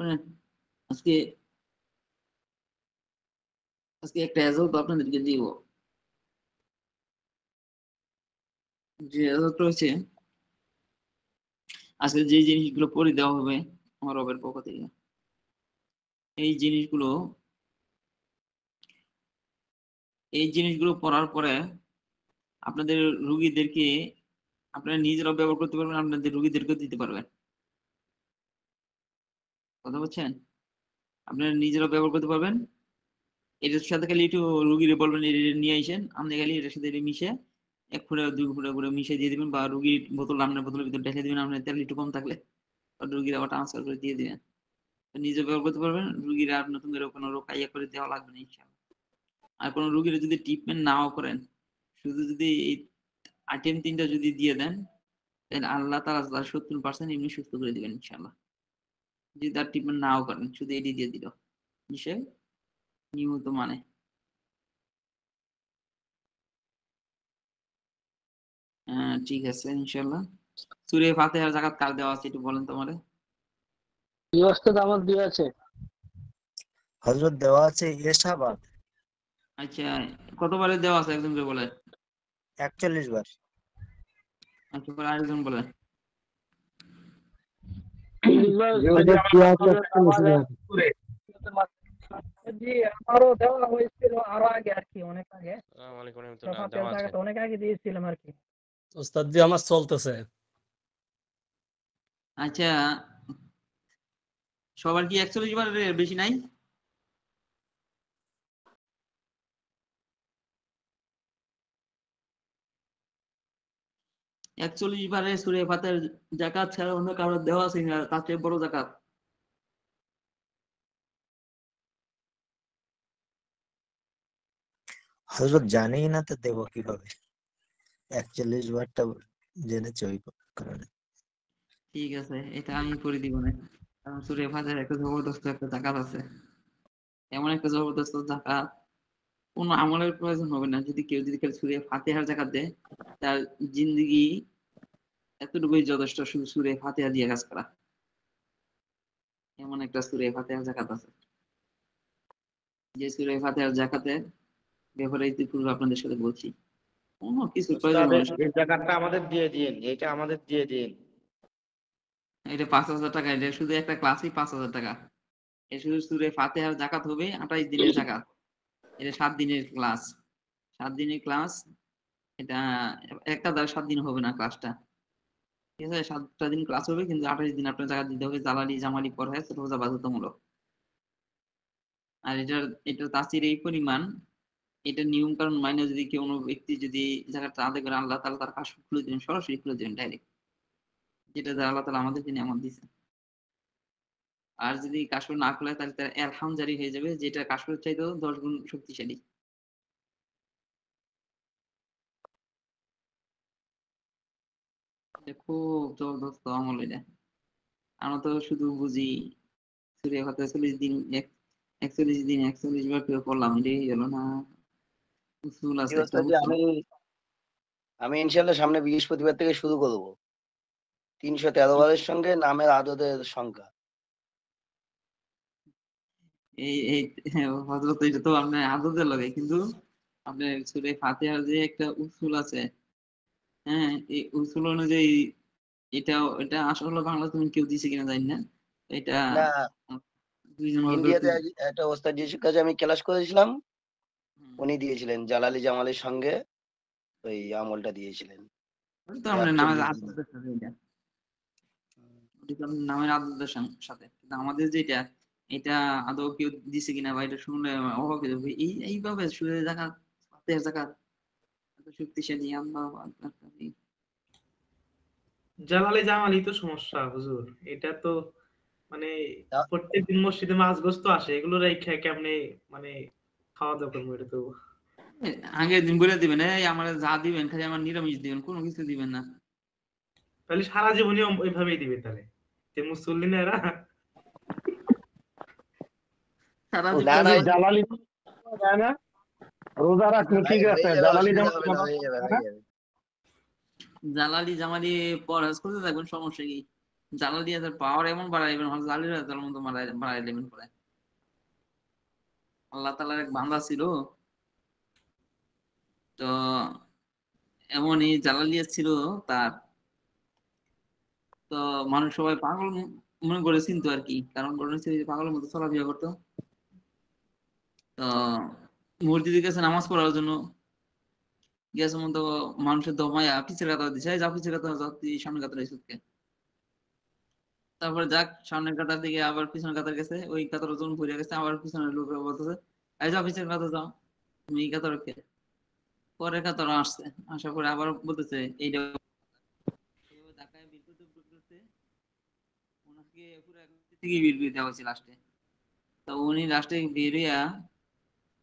শুনেন, আজকে আজকে একটা রেজাল্ট আপনাদেরকে দিব। যে রেজাল্ট রয়েছে, আজকে যে জিনিসগুলো পড়ে দেওয়া হবে আমার রবের পক্ষ থেকে, এই জিনিসগুলো পড়ার পরে আপনাদের রুগীদেরকে আপনারা নিজেরাও ব্যবহার করতে পারবেন, আপনাদের রুগীদেরকেও দিতে পারবেন। কথা বলছেন? আপনারা নিজেরাও ব্যবহার করতে পারবেন। এটার সাথে খালি একটু রুগীরে বলবেন এটা নিয়ে আসেন, আপনি খালি এটার সাথে এটা মিশে 1 ফুটা 2 ফুটা করে মিশিয়ে দিয়ে দিবেন, বা রুগীর বোতল আপনার বোতলের ভিতরে ঢেলে দিবেন, আপনার তেল একটু কম থাকলে রুগীর আবার ট্রান্সফার করে দিয়ে দিবেন। নিজে ব্যবহার করতে পারবেন, রুগীর আর নতুন করে কোনো রোগ ইয়ে করে দেওয়া লাগবে না ইনশাআল্লাহ। আর কোনো রুগীর যদি ট্রিটমেন্ট নাও করেন, শুধু যদি এই আইটেম 3টা যদি দিয়ে দেন, তাহলে আল্লাহ তাআলা তার 70% এমনি সুস্থ করে দিবেন ইনশাআল্লাহ। যদি তার ট্রিটমেন্ট নাও করেন, শুধু এটি দিয়ে দিল সে নিয়মিত মানে। ঠিক আছে ইনশাআল্লাহ। সূরা ফাতিহার জাকাত কার দেওয়া আছে একটু বলেন তো আমারে। কি ওস্তাদ আমার দিয়ে আছে? হযরত দেওয়া আছে ইরশাবাদ। আচ্ছা, কতবারে দেওয়া আছে একজন করে বলেন। 41 বার। আচ্ছা, পরে আরেকজন বলেন। জি আমারও দেওয়া হয়েছিল আরো আগে আর কি, অনেক আগে। অনেক আগে দিয়েছিলাম আর কি। ওস্তাদ জি আমার চলতেছে। আচ্ছা, সবার কি 41 বারের বেশি নাই? একচল্লিশ বারে সূরা ফাতিহার জাকাত ছাড়া অন্য কারো দেওয়া আছে না তার চেয়ে বড় জাকাত? হযরত জানি না তো দেব কিভাবে? 41 বারটা জেনেছি ওই কারণে। ঠিক আছে, এটা আমি করে দিব না, কারণ সূরা ফাতিহার একটা জবরদস্ত একটা জাকাত আছে। এমন একটা জবরদস্ত জাকাত, কোনো আমলের প্রয়োজন হবে না। যদি কেউ যদি সূরা ফাতিহার জাকাত দেয়, তার জিন্দেগি এতটুকুই যথেষ্ট, শুধু সূরা ফাতিহা দিয়ে কাজ করা। এমন একটা সূরা ফাতিহার জাকাত আছে, যে সূরা ফাতিহার জাকাতের ব্যাপারে ইতিপূর্বে আপনাদের সাথে বলছি। কোনো কিছু প্রয়োজন হবে না। এই জায়গাটা আমাদের দিয়ে দিন, এটা আমাদের দিয়ে দিন। এটা 5,000 টাকা, এটা শুধু একটা ক্লাসই 5,000 টাকা। এটা শুধু সূরা ফাতিহার জাকাত হবে 28 দিনের জাকাত। এটা 7 দিনের ক্লাস, 7 দিনের ক্লাস। এটা একটা দ্বারা 7 দিন হবে না ক্লাসটা, ঠিক আছে? 7টা দিন ক্লাস হবে, কিন্তু 28 দিন আপনার জাকাত দিতে হবে। জালালি জামালি পড়ায় রোজা বাধ্যতামূলক। আর এটার তাসির এই পরিমাণ, এটা নিয়ম কারণ মাইনে যদি কোনো ব্যক্তি যদি জাকাতটা আদায় করে, আল্লাহ তাআলা তার কাশ খুলে দিবেন, সরাসরি খুলে দিবেন ডাইরেক্ট, যেটা দ্বারা আল্লাহ তাআলা আমাদেরকে নিয়ামত দিয়েছেন। আর যদি কাশফ না খোলে, তাহলে তার এলহাম জারি হয়ে যাবে, যেটা কাশফের চাইতেও 10 গুণ শক্তিশালী। এটা খুব জবরদস্ত আমল এটা। আমরা তো শুধু বুঝি সূরা ফাতিহা 40 দিন 41 দিন 41 বার করে পড়লাম, এটাই হলো না। উসুল আছে একটা উসুল। আমি ইনশাআল্লাহ সামনে বৃহস্পতিবার থেকে শুরু করব। 313 বারের সঙ্গে নামের আদদের সংখ্যা। এই হযরত এটা তো আপনার আদতের লাগে, কিন্তু আপনার সূরা ফাতিহার যে একটা উসুল আছে, হ্যাঁ, এই উসুল অনুযায়ী এটা আসলে বাংলা তুমি কেউ দিছে কিনা জানি না। এটা না, 2 জন ইন্ডিয়াতে একটা ওস্তাদ জির কাছে আমি ক্লাস করেছিলাম, হুম। উনি দিয়েছিলেন জালালি জামালের সঙ্গে ওই আমলটা দিয়েছিলেন। তো আমরা নামের 41 দিন। আদতের সাথে এটা, ওটা তো আমাদের নামের আদতের সাথে, কিন্তু আমাদের যেটা, এটা আদৌ কেউ দিছে কিনা বা এটা শুনলে অবাক হয়ে যাবে। এইভাবে সুরে জাকাত ফাতিহার জাকাত এত শক্তিশালী আল্লাহু আকবার। জালালি জামালি তো সমস্যা হুজুর, এটা তো মানে প্রত্যেকদিন মসজিদে মাছ গোস্ত আসে, এগুলো রেখে কেমনে মানে খাওয়া দাওয়া করবো? এটা তো আগের দিন বলে দিবেন, এই আমার যা দিবেন খালি আমার নিরামিষ দিবেন, কোনো কিছু দিবেন না। তাহলে সারা জীবনই ওইভাবেই দিবে তাহলে যে মুসল্লি না এরা। সারা না, জীবন না, জালালি যায় না, রোজা রাখলে ঠিক আছে, জালালি জালালি জামালি পরহেজ করতে থাকবেন, সমস্যা কি? জালালিয়াতের পাওয়ার এমন বাড়াইবেন, হযরত আলী রাদিয়াল্লাহু আনহু বাড়াই দিবেন পরে। আল্লাহ তাআলার এক বান্দা ছিল, তো এমনই জালালিয়াত ছিল তার। তো মানুষ সবাই পাগল মনে করে চিনতো আর কি, কারণ ঘটনা ছিল যে পাগলের মতো চলাফেরা করতো। তো মসজিদে গেছে নামাজ পড়ার জন্য, গেছে মতো মানুষের দমায়া পিছের কাতার দিছে, যা পিছের কাতার যা, তুই সামনে কাতার এসে। তারপরে যাক সামনের কাতার দিকে আবার পিছনের কাতার গেছে, ওই কাতার ওজন ভরে গেছে, আবার পিছনের লোক বলতেছে এই যাও পিছের কাতার যাও, তুমি এই কাতার কে। পরের কাতার আসছে, আসার পরে আবার বলতেছে এইটা ঢাকায় বের করতে ওনাকে পুরো থেকে বের করে দেওয়া হয়েছে লাস্টে। তো উনি লাস্টে বেরিয়া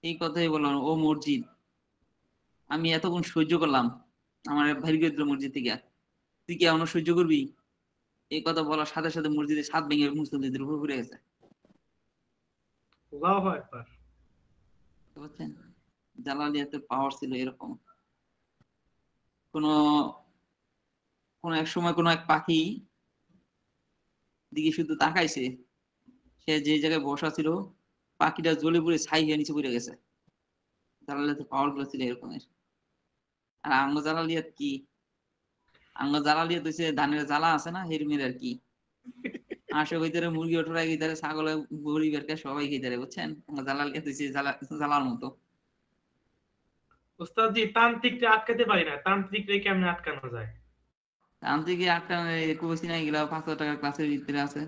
এই কথাই বললাম, ও মসজিদ আমি এতক্ষণ সহ্য করলাম আমার ভাই মসজিদ থেকে, তুই কি এমন সহ্য করবি? এই কথা বলার সাথে সাথে মসজিদে ছাদ ভেঙে মুসল্লিদের উপর পড়ে গেছে। আল্লাহু আকবার। বুঝছেন, জালালিয়াতের পাওয়ার ছিল এরকম। কোন কোন এক সময় কোন এক পাখি দিকে শুধু তাকাইছে, সে যে জায়গায় বসা ছিল পাখিটা জ্বলে পুড়ে ছাই হয়ে নিচে পড়ে গেছে। জালালিয়াতের পাওয়ার গুলো ছিল এরকমের। আর আঙ্গ জালালিয়াত কি, আঙ্গ জালালিয়াত হচ্ছে ধানের জ্বালা আছে না হেরমের আর কি, আসে ভিতরে মুরগি ওঠরা গিয়ে ছাগলে গড়ি বেরকে সবাই খেয়ে বুঝছেন, জালালিয়াত হচ্ছে জ্বালার মতো। ওস্তাদ জি, তান্ত্রিককে আটকাতে পারি না, তান্ত্রিকরে কেমনে আটকানো যায়? তান্ত্রিক আটকানো কইছি না, এগুলা 500 টাকার ক্লাসের ভিতরে আছে,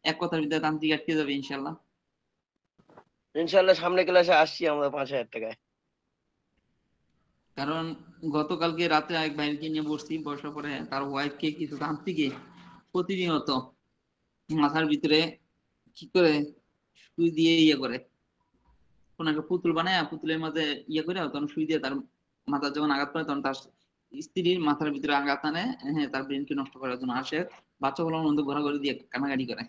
এক কথার ভিতরে তান্ত্রিক আটকে যাবে ইনশাল্লাহ। ইনশাল্লাহ সামনে ক্লাসে আসছি আমরা 5,000 টাকায়। কারণ গতকালকে রাতে এক ভাইকে নিয়ে বসছি, বসার পরে তার ওয়াইফকে কিছু তান্ত্রিকে প্রতিনিয়ত মাথার ভিতরে কি করে সুই দিয়ে ইয়ে করে, কোন একটা পুতুল বানায়, পুতুলের মাঝে ইয়ে করে তখন সুই দিয়ে তার মাথা যখন আঘাত করে তখন তার স্ত্রীর মাথার ভিতরে আঘাত আনে, হ্যাঁ তার ব্রেনকে নষ্ট করার জন্য আসে, বাচ্চাগুলোর মধ্যে ঘোরাঘুরি দিয়ে কানাকাটি করে।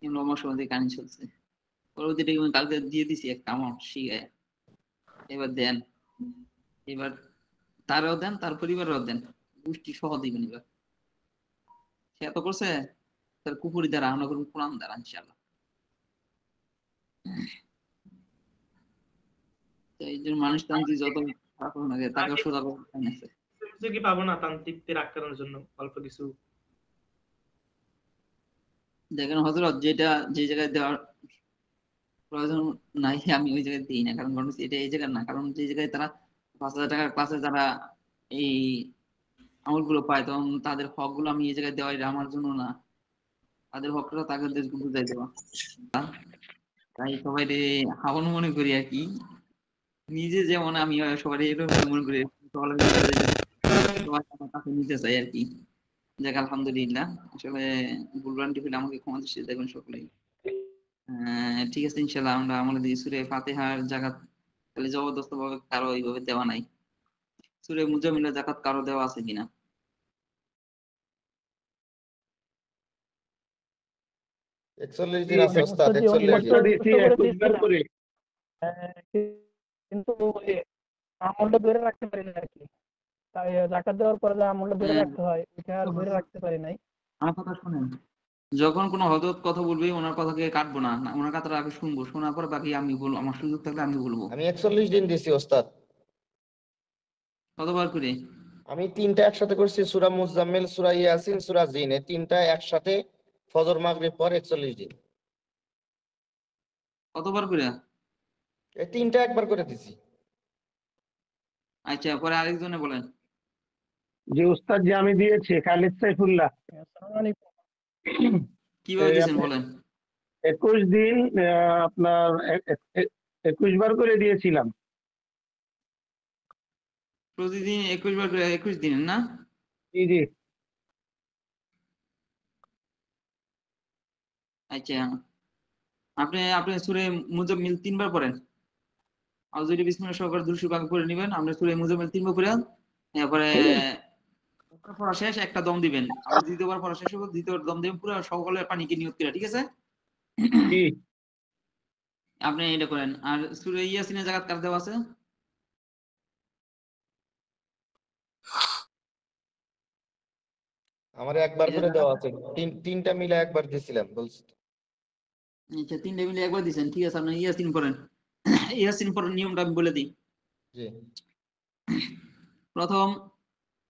এগুলো আমার সময় কাহিনী চলছে, পরবর্তীতে কালকে দিয়ে দিছি একটা অ্যামাউন্ট শিখায়, এবার দেন, এবার তারও দেন তার পরিবারেও দেন, গোষ্ঠী সহ দিবেন। এবার সে এত করছে, তার কুপুরি দ্বারা আমরা করবো কোরআন দ্বারা ইনশাল্লাহ। তো এই জন্য মানুষ তান্ত্রিক যত খারাপ হোক না কেন, তাকেও সোজা করতে আছে। কিছু কি পাবো না তান্ত্রিকদের আটকানোর জন্য অল্প কিছু? দেখেন হযরত, যেটা যে জায়গায় দেওয়ার প্রয়োজন নাই আমি ওই জায়গায় দিই না, কারণ এটা এই জায়গায় না, কারণ যে জায়গায় তারা 5,000 টাকার ক্লাসে যারা এই আমল গুলো পায়, তখন তাদের হক গুলো আমি এই জায়গায় দেওয়াই আমার জন্য না, তাদের হকটা তাদেরকে বুঝাই দেওয়া। তাই সবাই হাওন মনে করি আর কি, নিজে যেমন আমি সবাই এরকম মনে করি, সবার কাছে নিতে চাই আর কি। যাক আলহামদুলিল্লাহ, আসলে ভুলভ্রান্তি হলে আমাকে ক্ষমা দৃষ্টিতে দেখবেন সকলেই। ঠিক আছে ইনশাল্লাহ, আমরা আমাদের সূরা ফাতিহার জাকাত তাহলে জবরদস্ত ভাবে কারো এইভাবে দেওয়া নাই। সূরা মুজাম্মিলের জাকাত কারো দেওয়া আছে কিনা? 41 দিন আছে ওস্তাদ, 41 দিন। কিন্তু আমলটা ধরে রাখতে পারি না আর কি, তাই জাকাত দেওয়ার পরে আমলটা ধরে রাখতে হয়, এটা আর ধরে রাখতে পারি নাই। আমার কথা শুনেন, যখন কোনো হযরত কথা বলবে ওনার কথাকে কাটবো না, ওনার কথাটা আগে শুনবো, শোনার পর বাকি আমি বলবো, আমার সুযোগ থাকলে আমি বলবো। আমি 41 দিন দিছি ওস্তাদ। কতবার করে? আমি 3টা একসাথে করছি, সূরা মুজাম্মিল, সূরা ইয়াসিন, সূরা জিন, এই 3টা একসাথে ফজর মাগরিব পর 41 দিন। কতবার করে? এই 3টা একবার করে দিছি। আচ্ছা, পরে আরেকজনে বলেন। যে উস্তাদ যে আমি দিয়েছি খালিদ সাইফুল্লাহ, আসসালামু আলাইকুম। কিভাবে দিয়েছেন বলেন? 21 দিন আপনার 21 বার করে দিয়েছিলাম। প্রতিদিন 21 বার করে, 21 দিনের না? জি জি। আচ্ছা, আপনি আপনি সূরা মুজাম্মিল 3 বার পড়েন, আউযু বিসমিল্লাহ সহকারে দুরূদ পাক করে নেবেন। আমরা সূরা মুজাম্মিল 3 বার পড়েন, তারপরে পড়া শেষ একটা দম দিবেন, আবার দ্বিতীয়বার পড়া শেষ হবে দ্বিতীয় দম দিবেন, পুরো সকলের পানিকে নিয়ত করে, ঠিক আছে? জি। আপনি এটা করেন। আর সূরা ইয়াসিনের জাকাত কার দেওয়া আছে? আমার একবার করে দেওয়া আছে, তিনটা মিলে একবার দিছিলাম বলছি। আচ্ছা, 3টে মিলে একবার দিয়েছেন, ঠিক আছে। আপনি ইয়াসিন পড়েন। ইয়াসিন পড়ার নিয়মটা আমি বলে দিই। জি প্রথম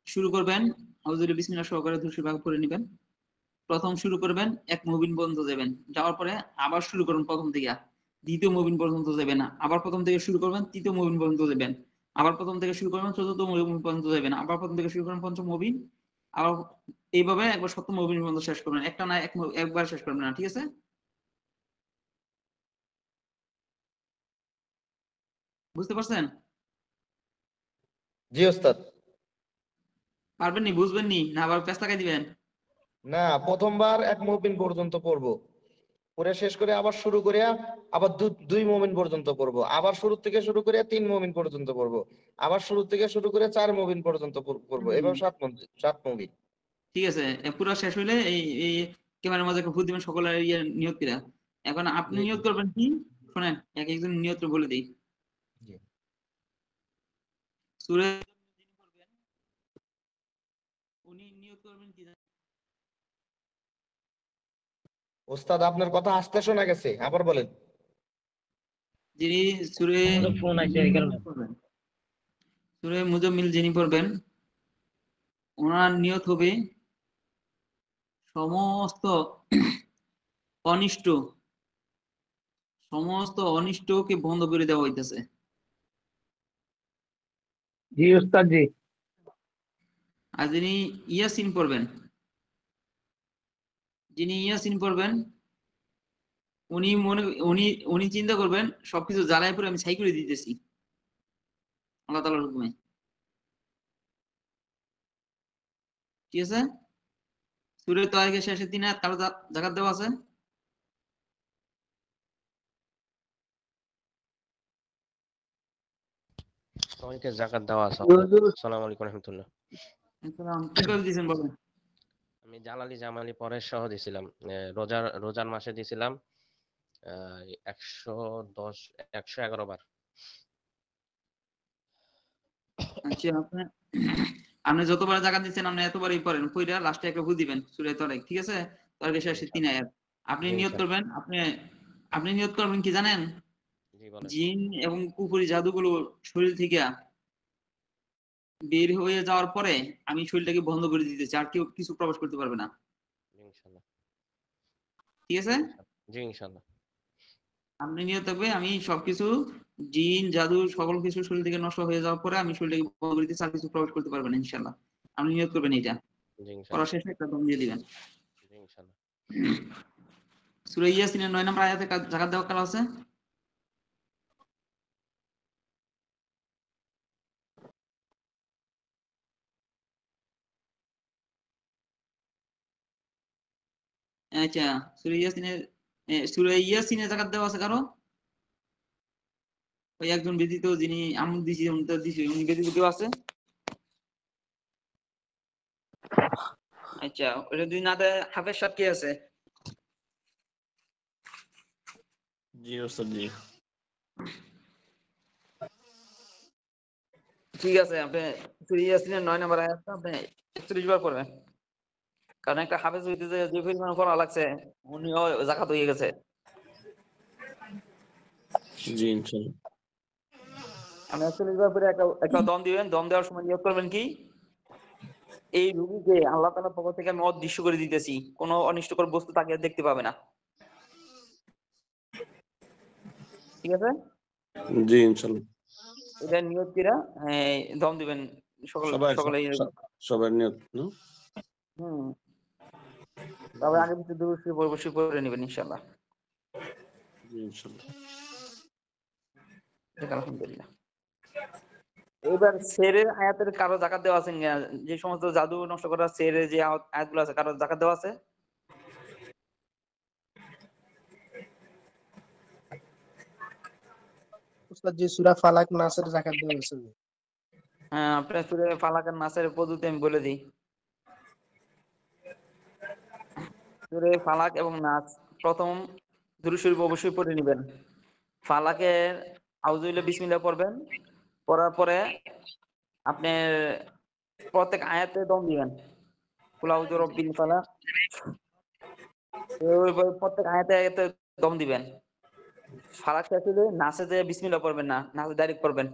শুরু করবেন আউযুবিল্লাহি বিসমিল্লাহ সহকারে দুরূদ শরীফ পড়ে নেবেন। প্রথম শুরু করবেন এক মুবিন পর্যন্ত যাবেন, যাওয়ার পরে আবার শুরু করবেন প্রথম থেকে, দ্বিতীয় মুবিন পর্যন্ত যাবেন না, আবার প্রথম থেকে শুরু করবেন, তৃতীয় মুবিন পর্যন্ত যাবেন, আবার প্রথম থেকে শুরু করবেন, চতুর্থ মুবিন পর্যন্ত যাবেন, আবার প্রথম থেকে শুরু করবেন, পঞ্চম মুবিন, আবার এইভাবে একবার সপ্তম মুবিন পর্যন্ত শেষ করবেন। একটা না একবার শেষ করবেন না, ঠিক আছে? বুঝতে পারছেন? জি ওস্তাদ। পারবেন নি? বুঝবেন নি? না আবার পেঁচ লাগাই দিবেন? না, প্রথমবার এক মুমিন পর্যন্ত পড়বো, পড়ে শেষ করে আবার শুরু করে আবার দুই মুমিন পর্যন্ত পড়বো, আবার শুরু থেকে শুরু করে 3 মুমিন পর্যন্ত পড়বো, আবার শুরু থেকে শুরু করে 4 মুমিন পর্যন্ত পড়বো, এভাবে 7 মুমিন। ঠিক আছে, পুরো শেষ হইলে এই এই ক্যামেরার মাঝে ভূত দিবেন সকলের ইয়ে নিয়ত করে। এখন আপনি জি, নিয়ত করবেন কি শুনেন, এক একজন নিয়ত বলে দিই। জি। সূরা যিনি পড়বেন উনি নিয়ত করবেন কি জানেন? ওস্তাদ আপনার কথা আস্তে শোনা গেছে, আবার বলেন। যিনি সূরা ফোন আইছে এই কারণে। সূরা মুজাম্মিল যিনি পড়বেন ওনার নিয়ত হবে সমস্ত অনিষ্ট অনিষ্টকে বন্ধ করে দেওয়া হইতেছে। জি ওস্তাদ জি। আর যিনি ইয়াসিন পড়বেন উনি উনি চিন্তা করবেন সবকিছু জ্বালায় পরে আমি ছাই করে দিতেছি আল্লাহ তাআলার হুকুমে, ঠিক আছে? সূরা তারিখের শেষে 3 আয়াত কারো যাকাত দেওয়া আছে? সবাইকে জাকাত দেওয়া আছে। আসসালামু আলাইকুম রাহমাতুল্লাহ। কিভাবে দিয়েছেন বলেন? আমি জালালি জামালি পরের সহ দিছিলাম, রোজার মাসে দিছিলাম 111 বার। আচ্ছা, আপনি যতবার জাকাত দিচ্ছেন আপনি এতবারই পড়েন, পড়া লাস্টে একটা ভূ দিবেন সূরা তারিখ, ঠিক আছে? তারিখের শেষে 3 আয়াত আপনি নিয়ত করবেন। আপনি নিয়ত করবেন কি জানেন? জি বলেন। জিন এবং কুফরি জাদুগুলো শরীর থেকে বের হয়ে যাওয়ার পরে আমি শরীরটাকে বন্ধ করে দিতেছি, আর কেউ কিছু প্রবেশ করতে পারবে না, ইনশাআল্লাহ। ঠিক আছে? জি ইনশাআল্লাহ। আপনি নিয়ত থাকবে আমি সবকিছু জিন জাদু সকল কিছু শরীর থেকে নষ্ট হয়ে যাওয়ার পরে আমি শরীরটাকে বন্ধ করে দিতেছি, আর কিছু প্রবেশ করতে পারবে না ইনশাআল্লাহ। আপনি নিয়ত করবেন এটা, জি করার ইনশাআল্লাহ। শেষে একটা দম দিয়ে দিবেন। জি ইনশাআল্লাহ। সূরা ইয়াসিনের 9 নম্বর আয়াতে জাকাত দেওয়া কাল আছে? আচ্ছা, সূরা ইয়াসিনে জাকাত দেওয়া আছে কারো? ওই একজন ব্যতীত যিনি আমল দিছি উনি ব্যতীত কেউ আছে? আচ্ছা, ওটা দুই নাতে হাফেজ সাহেব কে আছে? জি ওস্তাদ জি। ঠিক আছে, আপনি সূরা ইয়াসিনের 9 নম্বর আয়াতটা আপনি 41 বার পড়বেন, কারণ একটা হাফেজ হইতে যে পরিমাণ পড়া লাগছে উনিও জাকাত হয়ে গেছে। জি ইনশাআল্লাহ। আপনি 41 বার পরে একটা দম দিবেন। দম দেওয়ার সময় নিয়ত করবেন কি এই রোগীকে আল্লাহ তাআলার পক্ষ থেকে আমি অদৃশ্য করে দিতেছি, কোনো অনিষ্টকর বস্তু তাকে দেখতে পাবে না, ঠিক আছে? জি ইনশাআল্লাহ। এটা নিয়ত করে দম দিবেন সকলে। সবার নিয়ত না? তবে আগে পিছু দুরূদ শরীফ অবশ্যই পড়ে নেবেন ইনশাআল্লাহ। জি ইনশাআল্লাহ। আলহামদুলিল্লাহ। এবার সেরের আয়াতের কারো জাকাত দেওয়া আছে? যে সমস্ত জাদু নষ্ট করার সেরের যে আয়াতগুলো আছে কারো জাকাত দেওয়া আছে? উস্তাদ জি, সূরা ফালাক নাসের যাকাত দেওয়া হয়েছে। হ্যাঁ, আপনার সূরা ফালাক আর নাসের পদ্ধতি আমি বলে দিই। সূরা ফালাক এবং নাস প্রথম দুরূদ শরীফ অবশ্যই পড়ে নেবেন। ফালাকের আউযুবিল্লাহি বিসমিল্লাহ পড়বেন, পড়ার পরে আপনার প্রত্যেক আয়াতে দম দিবেন, কুল আউযু বিরাব্বিল ফালাক। ওই প্রত্যেক আয়াতে আয়াতে দম দিবেন। ফালাক শেষ হলে নাসে যে বিসমিল্লাহ পড়বেন না, নাসে ডাইরেক্ট পড়বেন।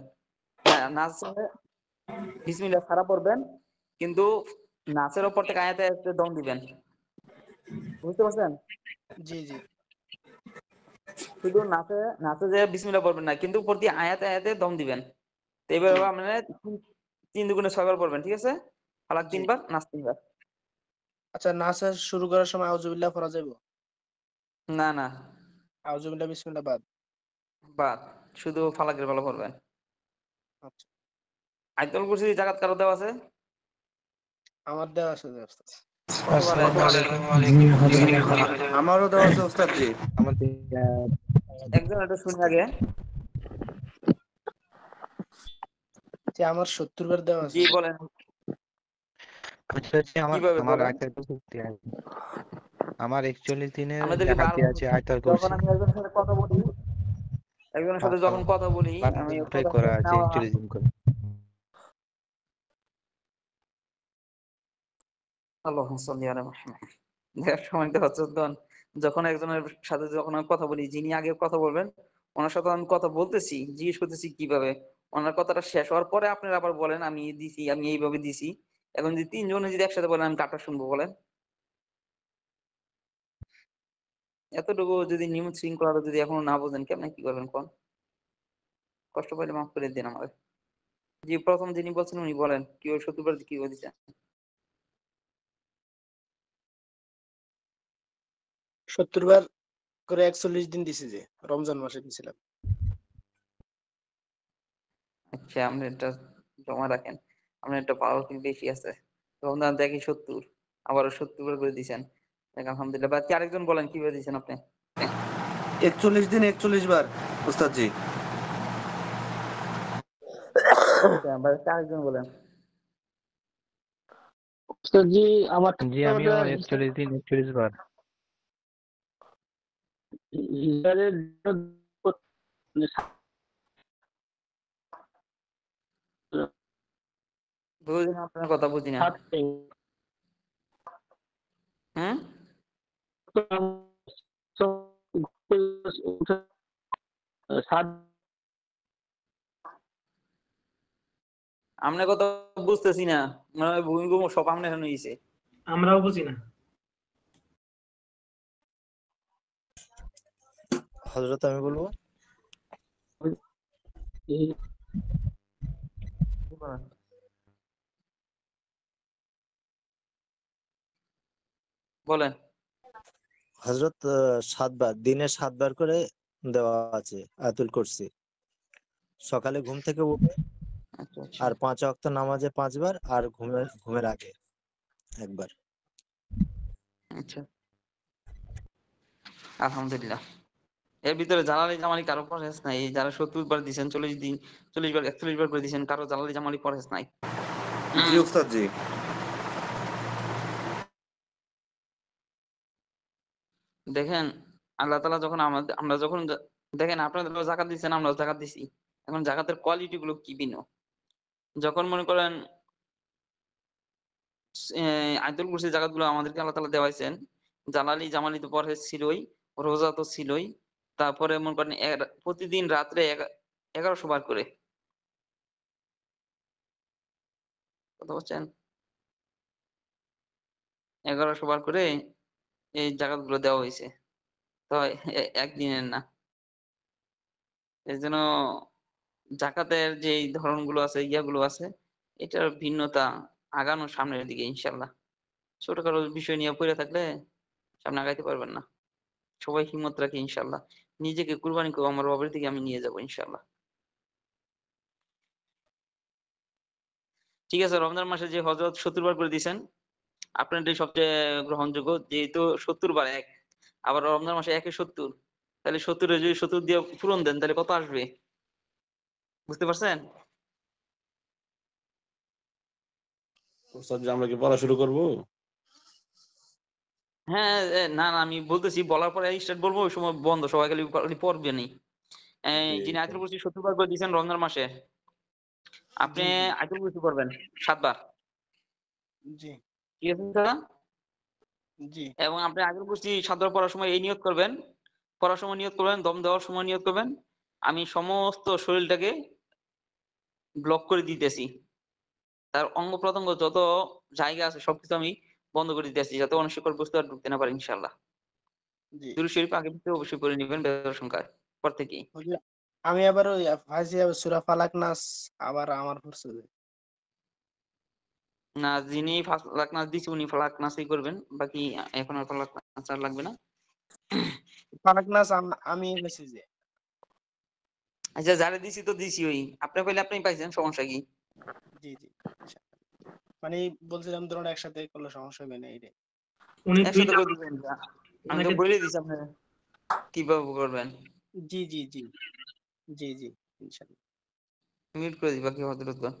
হ্যাঁ, নাসে বিসমিল্লাহ ছাড়া পড়বেন, কিন্তু নাসের ওপর থেকে আয়াতে আয়াতে দম দিবেন। বুঝতে পারছেন? জি জি। শুধু নাসে নাসে যে বিসমিল্লাহ পড়বেন না, কিন্তু প্রতি আয়াতে আয়াতে দম দিবেন। তো এইভাবে মানে 3 দুগুণে 6 বার পড়বেন, ঠিক আছে? ফালাক 3 বার, নাস 3 বার। আচ্ছা, নাসা শুরু করার সময় আউযুবিল্লাহ পড়া যাবে? না না, আউযুবিল্লাহ বিসমিল্লাহ বাদ। বাদ, শুধু ফালাকের বেলা পড়বেন। আচ্ছা, আয়াতুল কুরসি জাকাত কারো দেওয়া আছে? আমার দেওয়া আছে ওস্তাদ। কতবারে? আমারও দেওয়া আছে ওস্তাদ জি। একজন এটা শুনে আগে। যে আমার 70 বার দেওয়া আছে। জি বলেন। কিভাবে বলেন? আমার 41 দিনের আমাদেরকে জাকাত দেওয়া আছে আয়াতুল যখন কুরসি। আমি একজনের সাথে কথা বলি, একজনের সাথে যখন কথা বলি, আমি ওটাই করা আছে 41 দিন করে। আল্লাহুম্মা সাল্লি আলা মুহাম্মাদ। দেখার সময় তো হচ্ছেন, যখন একজনের সাথে যখন আমি কথা বলি, যিনি আগে কথা বলবেন, ওনার সাথে আমি কথা বলতেছি, জিজ্ঞেস করতেছি কিভাবে, ওনার কথাটা শেষ হওয়ার পরে আপনারা আবার বলেন আমি দিছি, আমি এইভাবে দিছি। এখন যদি 3 জনে যদি একসাথে বলেন, আমি কারটা শুনবো বলেন? এতটুকু যদি নিয়ম শৃঙ্খলা যদি এখনো না বোঝেন, কেমনে কি করবেন কোন? কষ্ট পাইলে মাফ করে দিন আমাকে। জি, প্রথম যিনি বলছেন উনি বলেন কিভাবে 70 বার কি বলেছেন? 70 বার করে 41 দিন দিছি, যে রমজান মাসে দিছিলাম। আচ্ছা, আপনি এটা জমা রাখেন। আপনার একটা পাওয়ার কিন্তু বেশি আছে। রমজান দেখি 70, আবারও 70 বার করে দিয়েছেন। দেখ আলহামদুলিল্লাহ। বাকি আরেকজন বলেন কিভাবে দিয়েছেন আপনি? 41 দিন 41 বার ওস্তাদ জি। আচ্ছা, বাকি আরেকজন বলেন। ওস্তাদ জি, আমার জি আমিও 41 দিন 41 বার। বুঝি না, আপনার কথা বুঝি না। হুম? আপনার কথা বুঝতেছি না, মনে হয় ভূমিকম্প সব আপনার এখানে হয়েছে। আমরাও বুঝি না। হযরত আমি বলবো? বলেন। হযরত 7 বার, দিনে 7 বার করে দেওয়া আছে আয়াতুল কুরসি। সকালে ঘুম থেকে উঠে, আচ্ছা আচ্ছা আর 5 ওয়াক্ত নামাজে 5 বার, আর ঘুমের আগে একবার। আচ্ছা, আলহামদুলিল্লাহ। এর ভিতরে জালালি জামালি কারো পরহেজ নাই? এই যারা 70 বার দিয়েছেন, 40 দিন 40 বার 41 বার করে দিয়েছেন, কারো জালালি জামালি পরহেজ নাই? জি ওস্তাদ জি। দেখেন, আল্লাহ তাআলা যখন আমরা যখন দেখেন আপনারা যাকাত দিচ্ছেন, আমরাও যাকাত দিছি। এখন যাকাতের কোয়ালিটি গুলো কি ভিন্ন। যখন মনে করেন আয়াতুল কুরসি যাকাত গুলো আমাদেরকে আল্লাহ তাআলা দেওয়াইছেন, জালালি জামালি তো পরহেজ ছিলই, রোজা তো ছিলই। তারপরে মনে করেন প্রতিদিন রাত্রে 1100 বার করে। কথা বলছেন? 1100 বার করে এই যাকাত গুলো দেওয়া হয়েছে। তো একদিনের না। এর জন্য যাকাতের যে ধরনগুলো আছে, ইয়াগুলো আছে, এটার ভিন্নতা আগানো সামনের দিকে ইনশাআল্লাহ। ছোটখাটো বিষয় নিয়ে পড়ে থাকলে সামনে আগাইতে পারবেন না। সবাই হিম্মত রাখি ইনশাআল্লাহ। নিজেকে কুরবানি করবো, আমার বাবার দিকে আমি নিয়ে যাবো ইনশাআল্লাহ। ঠিক আছে, রমজান মাসে যে হযরত 70 বার করে দিয়েছেন, আপনার এটাই সবচেয়ে গ্রহণযোগ্য। যেহেতু 70 বার এক, আবার রমজান মাসে 1 এ 70, তাহলে 70 এ যদি 70 দিয়ে পূরণ দেন, তাহলে কত আসবে? বুঝতে পারছেন? ওস্তাদ জি, আমরা কি পড়া শুরু করব? হ্যাঁ, না না, আমি বলতেছি বলার পরে স্টার্ট বলবো, ওই সময় বন্ধ, সবাই খালি পড়বে নি। জি যিনি আয়াতুল ইনশাল্লাহ। কুরসি 70 বার করে দিয়েছেন রমজান মাসে, আপনি জি জি আয়াতুল কুরসি করবেন 7 বার। জি। ঠিক আছে দাদা? জি এবং আপনি আগের বলছি সাদর পড়ার সময় এই নিয়ত করবেন, পড়ার সময় নিয়ত করবেন, দম দেওয়ার সময় নিয়ত করবেন, আমি সমস্ত শরীরটাকে ব্লক করে দিতেছি, তার অঙ্গ প্রত্যঙ্গ যত জায়গা আছে সবকিছু আমি বন্ধ করে দিতেছি, যাতে অনস্বীকার বস্তু আর ঢুকতে না পারে ইনশাআল্লাহ। জি দুরূদ শরীফ আগে থেকে অবশ্যই পড়ে নেবেন বেজর সংখ্যায় পর থেকেই। হুজুর, আমি আবার ওই ফাইজি সূরা ফালাক নাস আবার আমার পড়ছে যে। না, যিনি ফালাক নাস দিছে উনি ফালাক নাসই করবেন, বাকি এখন আর ফালাক নাস আর লাগবে না। ফালাক নাস আমি কইছি যে। আচ্ছা, যারা দিছি তো দিছি, ওই আপনি কইলে আপনি পাইছেন, সমস্যা কি? জি জি মানে বলছিলাম ধরুন একসাথে করলে সমস্যা হবে না এইটাই। উনি একসাথে দুইটা করে দিবেন, আমি তো বলে দিছি আপনি কিভাবে করবেন। জি জি জি জি জি ইনশাআল্লাহ। মিউট করে দিবা কি হযরত গণ।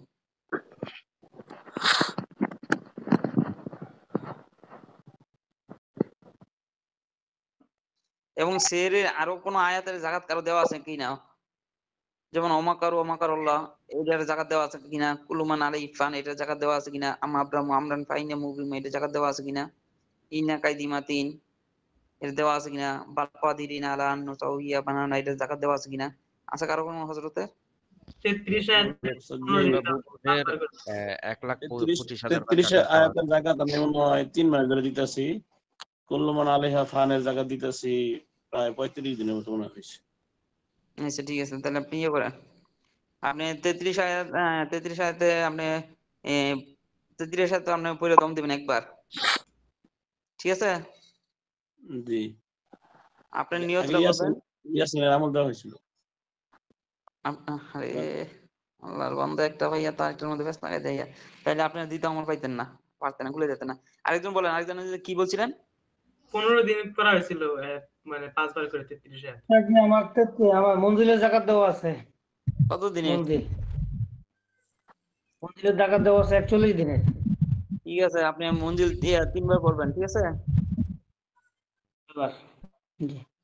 এবং সেরে আরো কোন আয়াতের জাগাত কারো দেওয়া আছে কিনা, যেমন ওমাকারুল্লাহ এটার জায়গা দেওয়া আছে কিনা, কুলুমান আলাই ফান এটার জায়গা দেওয়া আছে কিনা, আমরাম আমরান ফাইনা মুবিম এটার জায়গা দেওয়া আছে কিনা, ইনা কাইদিমাতিন এর দেওয়া আছে কিনা, বাল কাদিরিন আলা আন নুসাউইয়া বানানা এটার জায়গা দেওয়া আছে কিনা, আছে কারো কোনো হযরতের? 33 আয়াতে এর 1,25,000 আয়াতের জাকাত আমি মনে হয় 3 মাস ধরে দিতেছি। কুল্লুমান আলাইহা ফানের জাকাত দিতেছি প্রায় 35 দিনের মতো মনে হয়েছে। আচ্ছা ঠিক আছে, তাহলে আপনি ইয়ে করেন, আপনি 33 আয়াত 33 আয়াতে আপনি 33 আয়াতে আপনি পড়ে দম দিবেন একবার, ঠিক আছে? জি, আপনি নিয়তটা করবেন। ইয়াসিনের আমল দেওয়া হয়েছিল। আরে আল্লাহর বান্দা একটা ভাইয়া তার একটার মধ্যে ব্যস্ত লাগাই দেয়, তাহলে আপনার দিতে আমল পাইতেন না, পারতেন না, ভুলে যেতেন না। আরেকজন বলেন, আরেকজন কি বলছিলেন? 15 দিন করা হয়েছিল, মানে 5 বার করে 33 আয়াত। আমার মঞ্জিলের জাকাত দেওয়া আছে। কত দিনে? মঞ্জিলের জাকাত দেওয়া আছে 41 দিনের। ঠিক আছে, আপনি মঞ্জিল 3 বার পড়বেন, ঠিক আছে?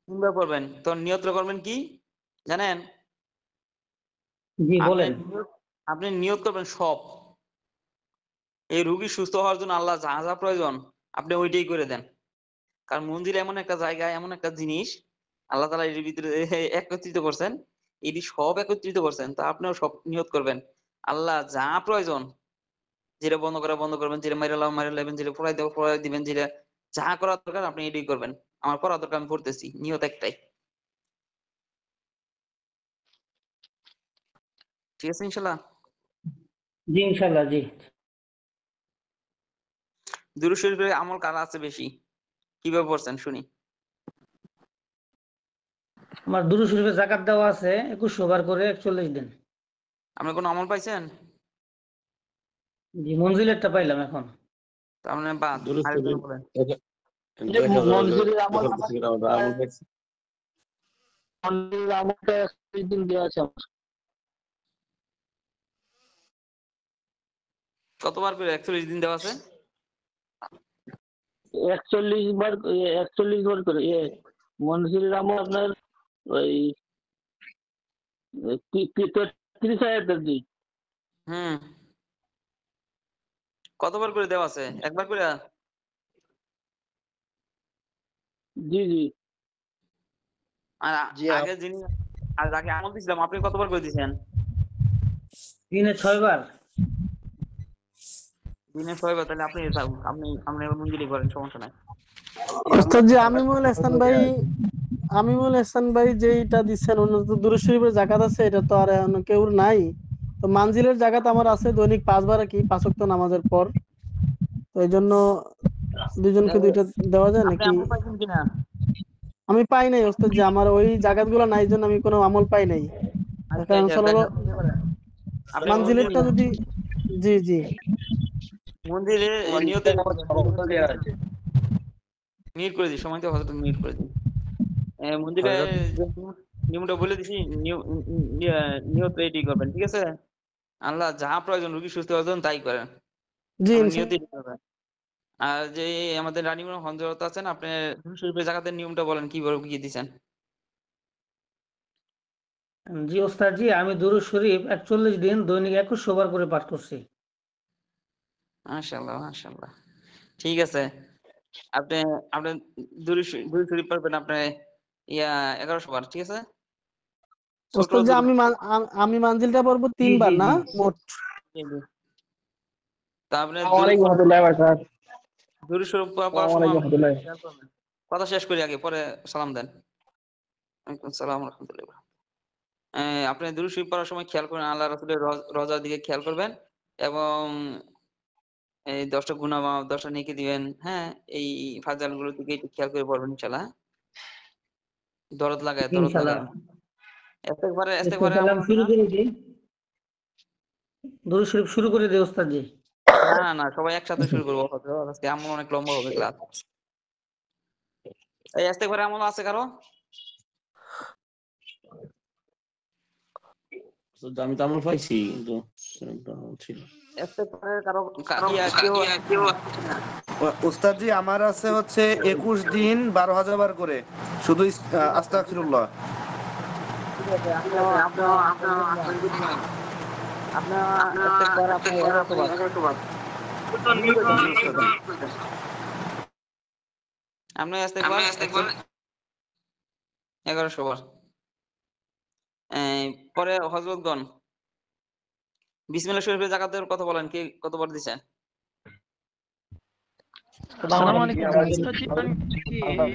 3 বার পড়বেন, তো নিয়তটা করবেন কি জানেন? জি বলেন। আপনি নিয়ত করবেন সব, এই রোগী সুস্থ হওয়ার জন্য আল্লাহ যা যা প্রয়োজন আপনি ওইটাই করে দেন। কারণ মন্দির এমন একটা জায়গা, এমন একটা জিনিস আল্লাহ তাআলা এর ভিতরে একত্রিত করছেন, এটি সব একত্রিত করছেন, তা আপনিও সব নিয়ত করবেন আল্লাহ যা প্রয়োজন, যেটা বন্ধ করা বন্ধ করবেন, যেটা মাইরা লাইবেন, যেটা পড়াই দেওয়া পড়াই দিবেন, যেটা যা করার দরকার আপনি এটাই করবেন। আমার পড়া দরকার আমি পড়তেছি, নিয়ত একটাই, ঠিক আছে ইনশাআল্লাহ? জি ইনশাআল্লাহ জি। দুরূদ শরীফের আমল কার আছে বেশি, কিভাবে পড়ছেন শুনি? আমার দুরূদ শরীফের জাকাত দেওয়া আছে 2100 বার করে 41 দিন। আপনি কোনো আমল পাইছেন? জি মঞ্জিলেরটা পাইলাম এখন। তার মানে বাদ। আরেকজন বলেন। মঞ্জিলের আমলটা 41 দিন দেওয়া আছে আমার। কতবার করে 41 দিন দেওয়া আছে? 41 বার করে মঞ্জিলের আমল আপনার ওই 33 আয়াতের জি। কতবার করে দেওয়া আছে? একবার করে? জি জি। আর আগে যিনি আর যাকে আমল দিছিলাম আপনি কতবার করে দিয়েছেন? দিনে 6 বার। দিনে 6 বার, তাহলে আপনি আপনি মঞ্জুরি করেন, সমস্যা নাই। ওস্তাদ জি আমিমুল ইহসান ভাই যেটা দিচ্ছেন উন্নত দুরূদ শরীফের জাকাত আছে, এটা তো আর এখন কেউ নাই। তো মানজিলের জাকাত আমার আছে দৈনিক 5 বার, কি 5 ওয়াক্ত নামাজের পর। তো এই জন্য দুজনকে দুইটা দেওয়া যায় আপনি নাকি? আমল পাইছেন কিনা? আমি পাই নাই ওস্তাদ জি, আমার ওই জাকাতগুলো নাই জন্য আমি কোনো আমল পাই নাই। কারণ হলো মানজিলেরটা যদি জি জি মন্দিরে নিয়তে মিউট করে দিই, সময় তো হয়তো মিউট করে দিই। মন্দিরে নিয়মটা বলে দিছি, নিয়ত রেডি করবেন, ঠিক আছে? আল্লাহ যা প্রয়োজন রোগী সুস্থ হওয়ার জন্য তাই করেন, জি নিয়ত করবেন। আর যে আমাদের রানীমুল হযরত আছেন, আপনি দুরূদ শরীফের জাকাতের নিয়মটা বলেন কিভাবে কি দিবেন? জি ওস্তাদ জি, আমি দুরূদ শরীফ 41 দিন দৈনিক 2100 বার করে পাঠ করছি। মাশাআল্লাহ মাশাআল্লাহ, ঠিক আছে, আপনি আপনি দুরূদ শরীফ পড়বেন আপনি 1100 বার, ঠিক আছে? ছোট ওস্তাদ জি দুরূদ। আমি মানজিলটা পড়বো 3 বার না মোট? তারপরে ওয়ালাইকুম আসসালাম স্যার। দুরূদ শরীফ পড়ার ওয়ালাইকুম সময় আসসালাম। খেয়াল করবেন। কথা শেষ করি আগে, পরে সালাম দেন। ওয়ালাইকুম আসসালাম ওয়া রাহমাতুল্লাহি। আপনি দুরূদ শরীফ পড়ার সময় খেয়াল করবেন, আল্লাহ রাসূলের রওজার দিকে খেয়াল করবেন এবং এই 10টা গুনাহ মাফ, 10টা নেকি দিবেন। হ্যাঁ, এই ফাজালগুলোর দিকে একটু খেয়াল করে পড়বেন ইনশাআল্লাহ। দরদ লাগায়। ইনশাআল্লাহ। ইস্তেগফারে তাহলে আমল আমি আছে শুরু না? করে দিই। দুরূদ শরীফ শুরু করে দিই ওস্তাদ জি। না, সবাই একসাথে শুরু করবো। আজকে আমল অনেক লম্বা হবে ক্লাস। এই ইস্তেগফারে আমল আছে কারো? আমি তো আমল পাইছি, কিন্তু ছিল। ইস্তেগফারের কারো কেউ উস্তাদ জি আমার আছে হচ্ছে 21 দিন 12,000 বার করে, শুধু আস্তাগফিরুল্লাহ। ঠিক আছে, আপনার 1100 বার। আপনি ইস্তেগফার 1100 বার। পরে হযরতগণ বিসমিল্লাহ শরীফের যাকাত দেওয়ার কথা বলেন, কে কতবার দিছেন? আসসালামু আলাইকুম উস্তাদ জি, আমি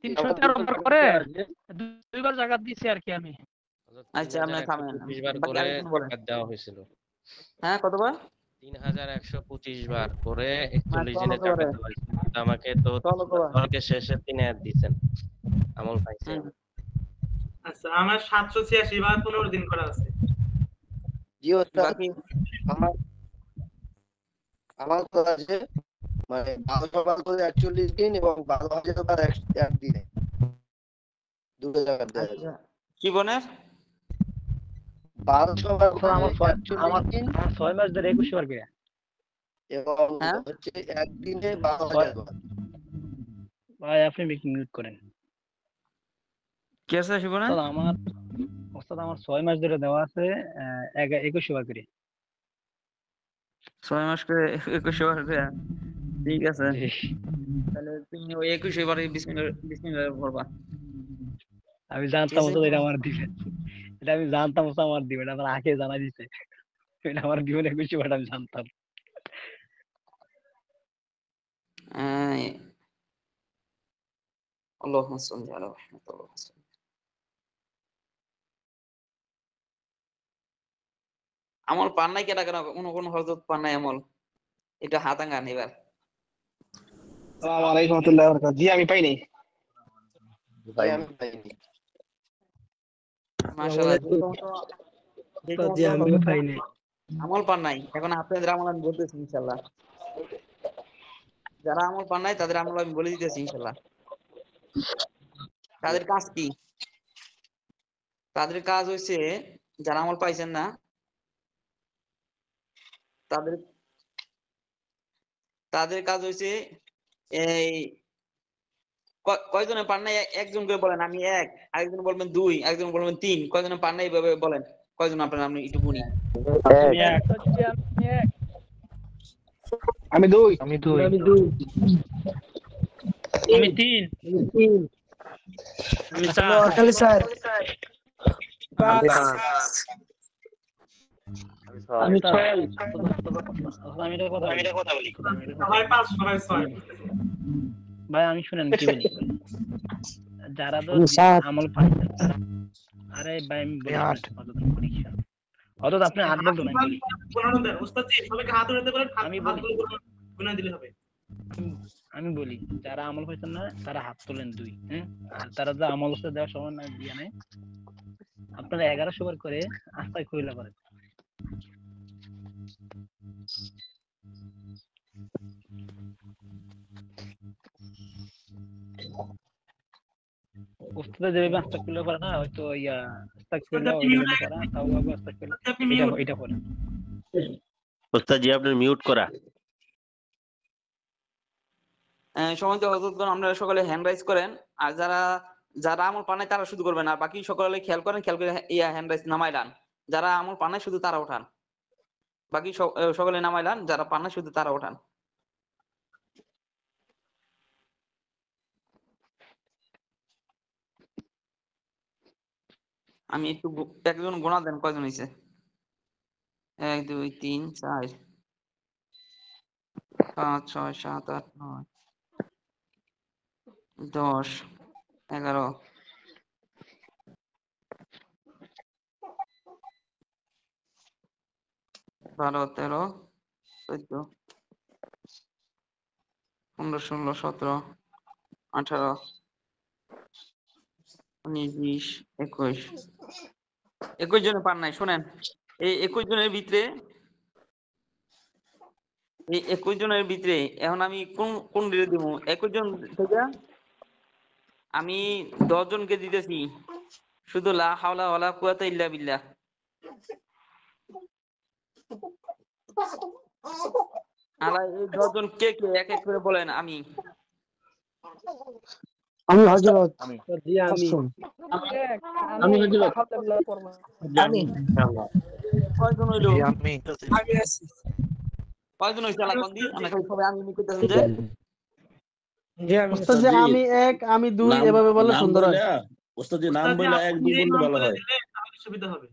313 বার করে 2 বার যাকাত দিছি আর কি আমি। আচ্ছা, আপনি থামেন। 3125 বার বাকি করে আরেকজন বলেন। যাকাত দেওয়া হয়েছিল। হ্যাঁ, কতবার? 3125 বার করে 41 দিনের চলো যাকাত দেওয়া হয়েছিল। কিন্তু আমাকে তো তরকের শেষে 3 আয়াত দিয়েছেন, আমল পাইছি আমি। আচ্ছা, আমার 786 বার 15 দিন করা আছে। জি ওস্তাদ, আমার তো আছে মানে 1200 বার করে 41 দিন এবং 12,000 বার এক দিনে, দুটো জায়গা দেওয়া আছে। কি বলেন? 1200 বার করে আমার 41 দিন 6 মাস ধরে 21 বার করে এবং হচ্ছে একদিনে 12,000 বার। ভাই আপনি মিউট করেন। কি আছে শিবনা? ওস্তাদ আমার 6 মাস ধরে দেওয়া আছে 21 বার করে। 6 মাস করে 21 বার করে। ঠিক আছে, তাহলে তুমি ওই 21 বারে বিসমিল্লাহ পড়বা। আমি জানতাম ওস্তাদ এটা আমার দিবেন, এটা আমি জানতাম ওস্তাদ আমার দিবেন, আমার আগে জানা দিছে এটা আমার দিবেন 21 বার, আমি জানতাম। আল্লাহুম্মা সাল্লি আলা মুহাম্মাদ। আমল পান নাই কেটা কেন? কোন হযরত পান নাই আমল? এটা হাতাঙ্গান এবার। আসসালামু আলাইকুম ওয়া রাহমাতুল্লাহি ওয়া বারাকাতুহু। জি আমি পাই নাই। ভাই আমি পাইনি। মাশাআল্লাহ। জি আমি পাই নাই। আমল পান নাই, এখন আপনাদের আমল আমি বলতেছি ইনশাআল্লাহ। যারা আমল পান নাই তাদের আমল আমি বলে দিতেছি ইনশাআল্লাহ। তাদের কাজ কি? তাদের কাজ হইছে, যারা আমল পাইছেন না তাদের কাজ হইছে এই কয়জনে পান নাই একজন করে বলেন আমি 1, আরেকজন বলবেন 2, আরেকজন বলবেন 3। কয়জনে পান নাই এইভাবে বলেন। কয়জন আপনারা আমি একটু গুনি। আমি 2 আমি 3 আমি 4 খালি স্যার আমি 6 আমি এটা কথা বলি সবাই 5 সবাই 6। ভাই আমি শুনেন কি বলি, যারা তো আমল পায় আরে ভাই আমি বলি অত আপনি হাত বলতো না ওস্তাদ জি সবাইকে হাত উঠাতে বলেন, হাতগুলো গুনা দিলে হবে। আমি বলি যারা আমল পাইছেন না তারা হাত তোলেন 2, হ্যাঁ? আর তারা যে আমল হচ্ছে দেওয়ার সময় না দিয়ে নেয়, আপনারা 1100 বার করে আস্তাগফিরুল্লাহ করেন। ওস্তাদ যেভাবে আস্তাগফিরুল্লাহ করে না, হয়তো আস্তাগফিরুল্লাহ ওইটা করা তাওবা আস্তাগফিরুল্লাহ এটা করেন। ওস্তাদ জি আপনার মিউট করা। সম্মানিত হযরতগণ, আপনারা সকলে হ্যান্ড রাইজ করেন। আর যারা আমল পান নাই তারা শুধু করবেন, আর বাকি সকলে খেয়াল করে হ্যান্ড রাইজ নামাই দেন। যারা আমল পান নাই শুধু তারা উঠান। বাকি সকলে নামাইলান, যারা পান না শুধু তারা ওঠান। আমি একটু একজন গোনা দেন কয়জন হয়েছে? 1 2 3 4 5 6 7 8 9 10 11 12 13 14 15 16 17 18 19 20 21 জনে পান নাই। শোনেন, এই 21 জনের ভিতরে এখন আমি কোন ডিলে দিব? 21 জন থেকে আমি 10 জনকে দিতেছি শুধু লা হাওলা ওয়ালা কুওয়াতা ইল্লা বিল্লাহ। আল্লাহ এই 10 জন কে কে এক এক করে বলেন। আমি হযরত জি আমি আমি হযরত আমি ইনশাআল্লাহ। কয়জন হইলো? আমি আছি। কয়জন হইছে আল্লাহ কোন দি? আমরা সবাই আমি কইতাছেন যে উস্তাদ জি আমি 1 আমি 2 এভাবে বললে সুন্দর হয়। উস্তাদ জি নাম বইলা 1 2 বললে ভালো হয়। তাহলে সুবিধা হবে।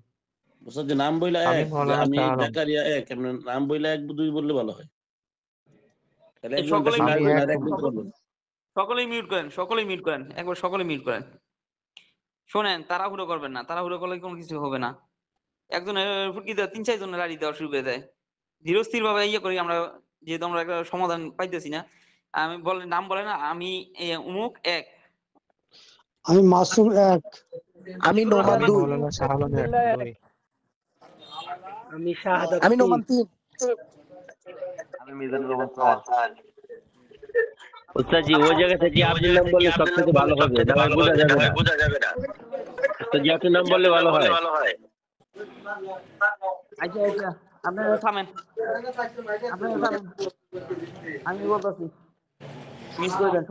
উস্তাদ জি নাম বইলা 1 যে আমি জাকারিয়া 1 আপনার নাম বইলা 1 2 বললে ভালো হয়। তাহলে একজন বেশি না বইলা 1 বলতে পারবেন। সকলেই মিউট করেন একবার, সকলে মিউট করেন। শোনেন, তাড়াহুড়ো করবেন না, তাড়াহুড়ো করলে কোনো কিছু হবে না। একজনের ফুটকি দেওয়া 3 4 জনের লাড়ি দেওয়া শুরু করে দেয়। ধীরস্থির ভাবে ইয়ে করি আমরা, যেহেতু আমরা একটা সমাধান পাইতেছি না। আমি বলেন, নাম বলে না, আমি উমুক 1, আমি মাসুম 1, আমি নোমান 2, আমি শাহাদাত আমি নোমান 3, আমি মিজানুর রহমান 4। উস্তাদ জি ওই জায়গা থেকে আপনার নাম বললে সবথেকে ভালো হবে, না হয় বোঝা যাবে না। উস্তাদ জি আপনার নাম বললে ভালো হয়। আচ্ছা আপনারা থামেন, আমি বলতেছি। মিউট করে দেন,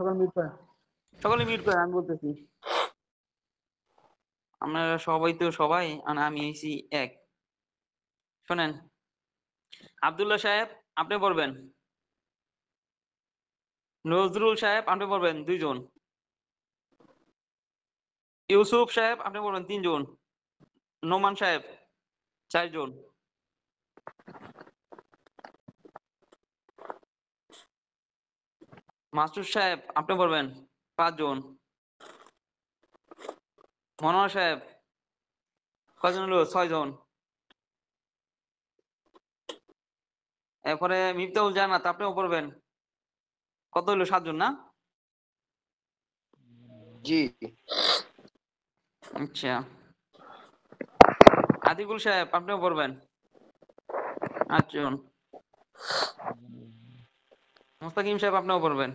সকলে মিউট করেন, আমি বলতেছি। আপনারা সবাই তো সবাই, আর আমি হইছি 1। শোনেন, আব্দুল্লাহ সাহেব আপনি পড়বেন, নজরুল সাহেব আপনি পড়বেন 2 জন, ইউসুফ সাহেব আপনি পড়বেন 3 জন, নোমান সাহেব 4 জন, মাসুদ সাহেব আপনি পড়বেন 5 জন, মনোয়ার সাহেব কয়জন হলো? 6 জন। এরপরে মিফতাহুল জান্নাত আপনিও পড়বেন, কত হলো? 7 জন না? জি। আচ্ছা, আতিকুল সাহেব আপনিও পড়বেন 8 জন, মুস্তাকিম সাহেব আপনিও পড়বেন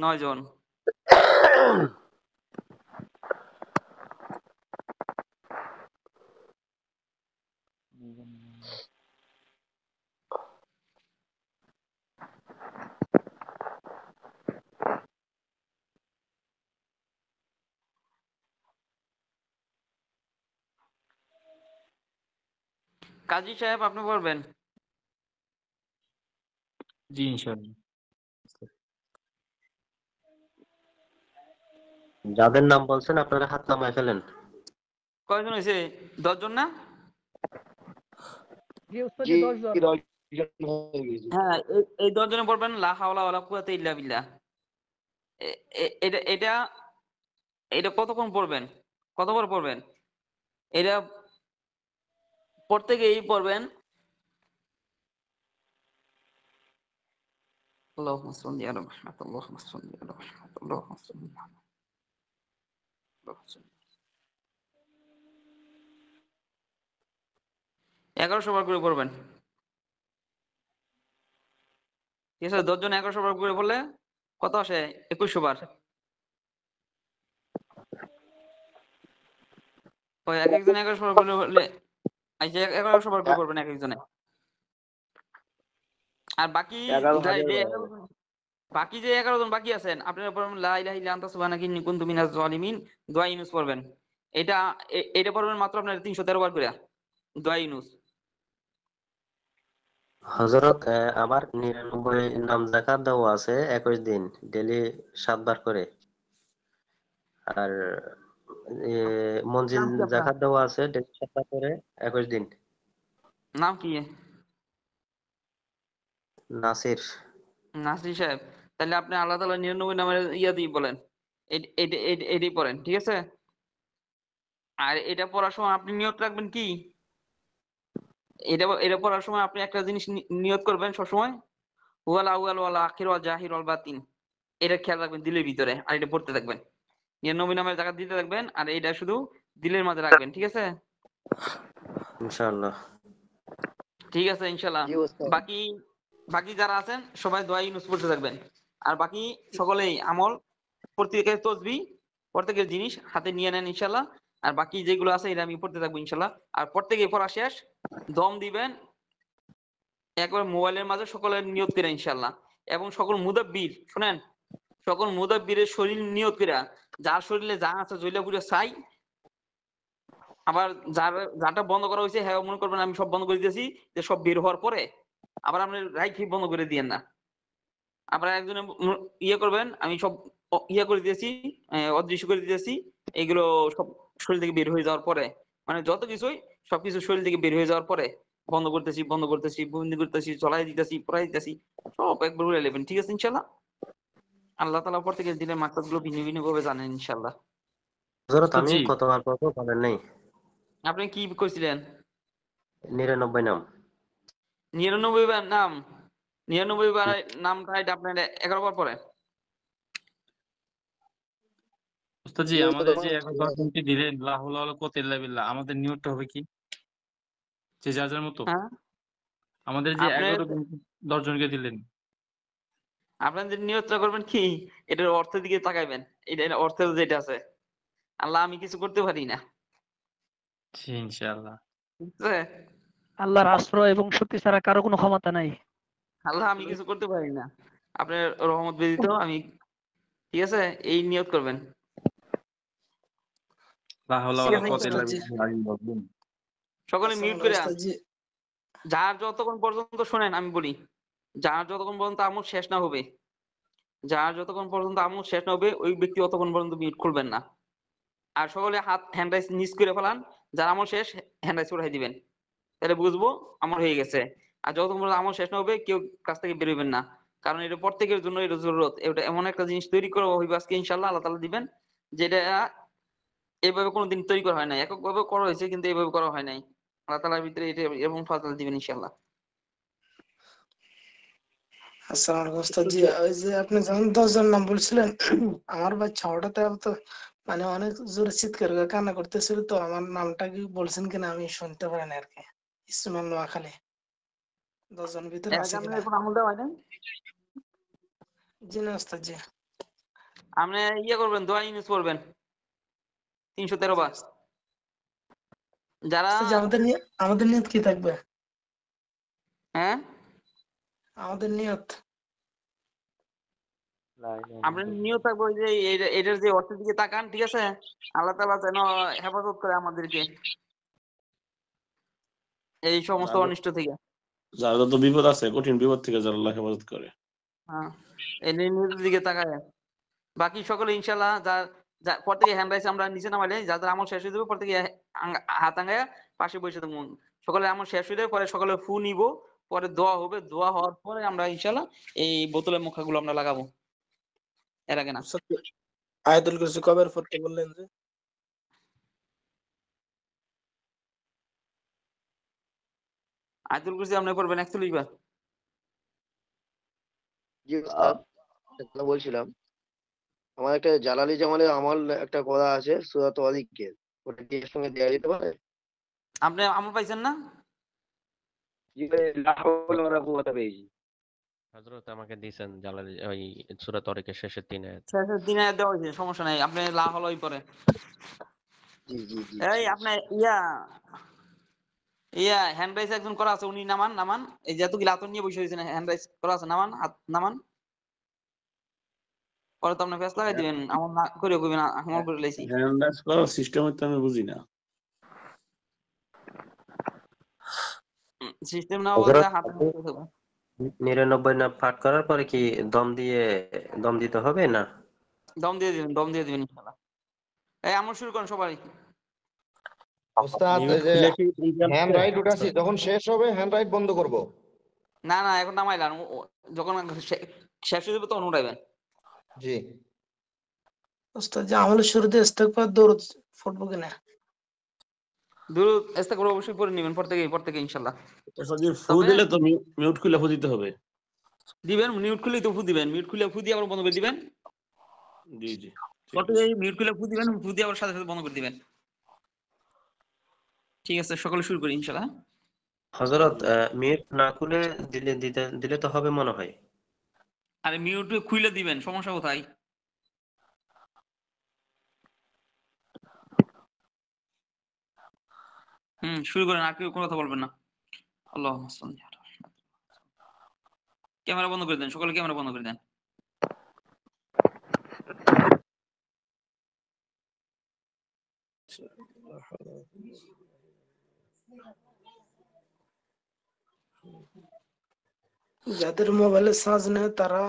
9 জন, কাজী সাহেব আপনি পড়বেন? জি ইনশাআল্লাহ। যাদের নাম বলছেন আপনারা হাত নামায় ফেলেন। কয়জন হয়েছে? 10 জন না? জি উস্তাদ জি 10 জন। হ্যাঁ, এই 10 জনে পড়বেন লা হাওলা ওয়ালা কুওয়াতা ইল্লা বিল্লাহ। এটা কতক্ষণ পড়বেন? কতবার পড়বেন? এটা প্রত্যেকেই পড়বেন। আল্লাহুম্মা সাল্লি আলা মুহাম্মাদ, আল্লাহুম্মা সাল্লি আলা মুহাম্মাদ, আল্লাহুম্মা সাল্লি আলা মুহাম্মাদ। 1100 বার করে পড়বেন। ঠিক আছে, 10 জন 1100 বার করে পড়লে কত আসে? 2100 বার। ওই এক একজন 1100 বার করে পড়লে, আচ্ছা 1100 বার করে পড়বেন এক একজনে। আর বাকি যে 11 জন বাকি আছেন, আপনারা পড়বেন লা ইলাহা ইল্লা আনতা সুবহানাকা ইন্নী কুনতু মিনাজ জালিমিন, দোয়া ইউনূস পড়বেন। এটা পড়বেন মাত্র আপনার 313 বার করে দোয়া ইউনূস। হযরত আমার 99 নাম যাকাত দেওয়া আছে 21 দিন ডেইলি 7 বার করে। আর মঞ্জিল নাম কি আপনার? যাকাত দেওয়া আছে ডেইলি 7 বার করে 21 দিন। নাম কি? নাসির। নাসির সাহেব, তাহলে আপনি আল্লাহ তাআলা 99 নামের ইয়া দিয়ে বলেন, এটাই পড়েন, ঠিক আছে? আর এটা পড়ার সময় আপনি নিয়ত রাখবেন কি, এটা পড়ার সময় আপনি একটা জিনিস নিয়ত করবেন সবসময়, ওয়াল আউয়াল ওয়াল আখির ওয়াল জাহির ওয়াল বাতিন। এটা খেয়াল রাখবেন দিলের ভিতরে, আর এটা পড়তে থাকবেন। 99 নামের জাকাত দিতে থাকবেন, আর এটা শুধু দিলের মাঝে রাখবেন, ঠিক আছে? ইনশাআল্লাহ। ঠিক আছে ইনশাআল্লাহ। বাকি যারা আছেন সবাই দোয়া ইউনুস পড়তে থাকবেন। আর বাকি সকলেই আমল, প্রত্যেকের তসবিহ, প্রত্যেকের জিনিস হাতে নিয়ে নেন ইনশাআল্লাহ। আর বাকি যেগুলো আছে এটা আমি পড়তে থাকবো ইনশাআল্লাহ। আর প্রত্যেকে পড়া শেষ দম দিবেন একবার মোবাইলের মাঝে সকলের নিয়ত করে ইনশাআল্লাহ। এবং সকল মুদাব্বির শুনেন, সকল মুদাব্বিরের শরীর নিয়ত করে, যার শরীরে যা আছে জইলা পুরো চাই। আবার যারটা বন্ধ করা হয়েছে হ্যাঁ মনে করবেন আমি সব বন্ধ করে দিয়েছি, যে সব বের হওয়ার পরে আবার আপনি রাইট বন্ধ করে দিয়েন না। আবার একজনে ইয়ে করবেন আমি সব ইয়ে করে দিয়েছি, অদৃশ্য করে দিয়েছি, এগুলো সব শরীর থেকে বের হয়ে যাওয়ার পরে, মানে যত কিছুই সবকিছু শরীর থেকে বের হয়ে যাওয়ার পরে বন্ধ করতেছি বন্দি করতেছি, চলাই দিতেছি, পড়াই দিতেছি, সব একবার উড়ে নেবেন, ঠিক আছে ইনশাল্লাহ। আল্লাহ তাআলা পর থেকে দিনের মাকসাদ গুলো ভিন্ন ভিন্ন ভাবে জানেন ইনশাল্লাহ। হযরত আমি কতবার পড়বো বলেন নাই? আপনি কি কইছিলেন? 99 নাম। 99 বার নাম, 99 বার নামটা এটা আপনার 11 বার পরে। উস্তাদ জি আমাদের যে 11 জনকে দিলেন লা হাওলা ওয়ালা কুওয়াতা ইল্লা বিল্লাহ, আমাদের নিয়তটা হবে কি? যে যার যার মতো? আমাদের যে 11 জনকে দিলেন, আপনাদের নিয়তটা করবেন কি, এটার অর্থের দিকে তাকাইবেন। এটা অর্থের যেটা আছে, আল্লাহ আমি কিছু করতে পারি না, ইনশাআল্লাহ। আল্লাহর আশ্রয় এবং শক্তি ছাড়া কারো কোনো ক্ষমতা নাই। আল্লাহ আমি কিছু করতে পারি না, আপনার রহমত ব্যতীত আমি, ঠিক আছে? এই নিয়ত করবেন। লা হাওলা ওয়ালা কুওয়াতা ইল্লা বিল্লাহ। সকলে মিউট করে, যার যতক্ষণ পর্যন্ত শোনেন আমি বলি, যার যতক্ষণ পর্যন্ত আমল শেষ না হবে, ওই ব্যক্তি অতক্ষণ পর্যন্ত মিউট খুলবেন না। আর সকলে হাত হ্যান্ড রাইজ নিচ করে ফেলান, যার আমল শেষ হ্যান্ড রাইজ উঠাই দিবেন, তাহলে বুঝবো আমল হয়ে গেছে। আর যতক্ষণ পর্যন্ত আমল শেষ না হবে কেউ কাছ থেকে বেরোবেন না, কারণ এটা প্রত্যেকের জন্য এটা জরুরত। এটা এমন একটা জিনিস তৈরি করা হইবে আজকে ইনশাআল্লাহ, আল্লাহ তাআলা দিবেন, যেটা এইভাবে কোনোদিন তৈরি করা হয় নাই। এককভাবে করা হয়েছে কিন্তু এইভাবে করা হয় নাই। আল্লাহ তাআলার ভিতরে এটা এরকম ফাজল দিবেন ইনশাআল্লাহ। আসসালামু আলাইকুম ওস্তাদ জি, ওই যে আপনি যখন 10 জন নাম বলছিলেন, আমার বাচ্চা হঠাৎ তো মানে অনেক জোরে চিৎকার করে কান্না করতেছিল, তো আমার নামটা কি বলছেন কিনা আমি শুনতে পারি না আর কি। ইসমাইল নোয়াখালী 10 জন ভিতরে আছে কিনা? আমল দেওয়া হয় নাই? জি না ওস্তাদ জি। আপনি ইয়ে করবেন, দোয়া ইউনুস পড়বেন 313 বার। যারা আমাদের নিয়ত কি থাকবে? হ্যাঁ আমাদের নিয়ত আপনার নিয়ত থাকবে ওই যে এটার যে অর্থের দিকে তাকান, ঠিক আছে? আল্লাহ তাআলা যেন হেফাজত করে আমাদেরকে এই সমস্ত অনিষ্ট থেকে। যার যত বিপদ আছে, কঠিন বিপদ থেকে যারা আল্লাহ হেফাজত করে। হ্যাঁ, এই নিয়তের দিকে তাকায়। বাকি সকলে ইনশাআল্লাহ যা পর থেকে হ্যান্ড রাইজ আমরা নিচে নামাইলে যাদের আমল শেষ হয়ে যাবে, পর থেকে হাত আঙ্গায়া পাশে বসে থাকবো। সকলে আমল শেষ হয়ে যাবে, পরে সকলে ফু নিব, পরে দোয়া হবে, দোয়া হওয়ার পরে আমরা ইনশাআল্লাহ এই বোতলের মুখাগুলো আমরা লাগাবো, এর আগে না। আয়াতুল কুরসি কবে পড়তে বললেন যে? আয়াতুল কুরসি আপনি পড়বেন 41 বার। জি উস্তাদ, একটা বলছিলাম, আমার একটা জালালি জামালে আমল একটা কথা আছে সূরাত ওয়াদিকের, ওটা কি এর সঙ্গে দেওয়া যেতে পারে? আপনি আমল পাইছেন না? জি ভাই, লা হাওলা ওয়ালা কুওয়াতা পেয়েছি। হযরত আমাকে দিয়েছেন জালালি ওই সূরা তরিকের শেষের 3 আয়াত। শেষের 3 আয়াত দেওয়া হয়েছে, সমস্যা নাই, আপনি লা হলোই পরে। জি জি জি। এই আপনি হ্যান্ড রাইজ একজন করা আছে, উনি নামান। এই যে এতগুলো আতন নিয়ে বসে হয়েছেন, হ্যান্ড রাইজ করা আছে, নামান, হাত নামান। পরে তো আপনি ফেস লাগাই দিবেন, আমল না করে কইবেন আমল করে লাইছি। হ্যান্ড রাইজ করার সিস্টেম হইতো আমি বুঝি না। সিস্টেম না বলতে হযরত, হাতে আপনি ধরতে হবে। 99 না পাঠ করার পরে কি দম দিতে হবে না? দম দিয়ে দিবেন ইনশাআল্লাহ। এই আমল শুরু করেন সবাই। ওস্তাদ এই যে হ্যান্ড রাইট উঠাছি, যখন শেষ হবে হ্যান্ড রাইট বন্ধ করব। না এখন নামাইলাম, যখন শেষ হয়ে যাবে তখন উঠাইবেন। জি ওস্তাদ যে আমলের শুরুতে ইস্তেগফার দরুদ পড়বো কিনা? দরুদ ইস্তেগফার অবশ্যই পড়ে নেবেন পর থেকে ইনশাআল্লাহ। যদি ফু দিলে তো মিউট খুলে ফু দিতে হবে। দিবেন, মিউট খুলেই তো ফু দিবেন, মিউট খুলে ফু দিয়ে আবার বন্ধ করে দিবেন। জি মিউট খুলে ফু দিবেন, ফু দিয়ে আবার সাথে বন্ধ করে দিবেন। ঠিক আছে, সকলে শুরু করি ইনশাআল্লাহ। হযরত, মিউট না খুলে দিলে তো হবে মনে হয়। আরে মিউট খুলে দিবেন, সমস্যা কোথায়? শুরু করেন, আর কেউ কোনো কথা বলবেন না। আল্লাহুম্মা সাল্লি আলা ক্যামেরা বন্ধ করে দেন, সকলে ক্যামেরা বন্ধ করে দেন। যাদের মোবাইলে চার্জ নেই তারা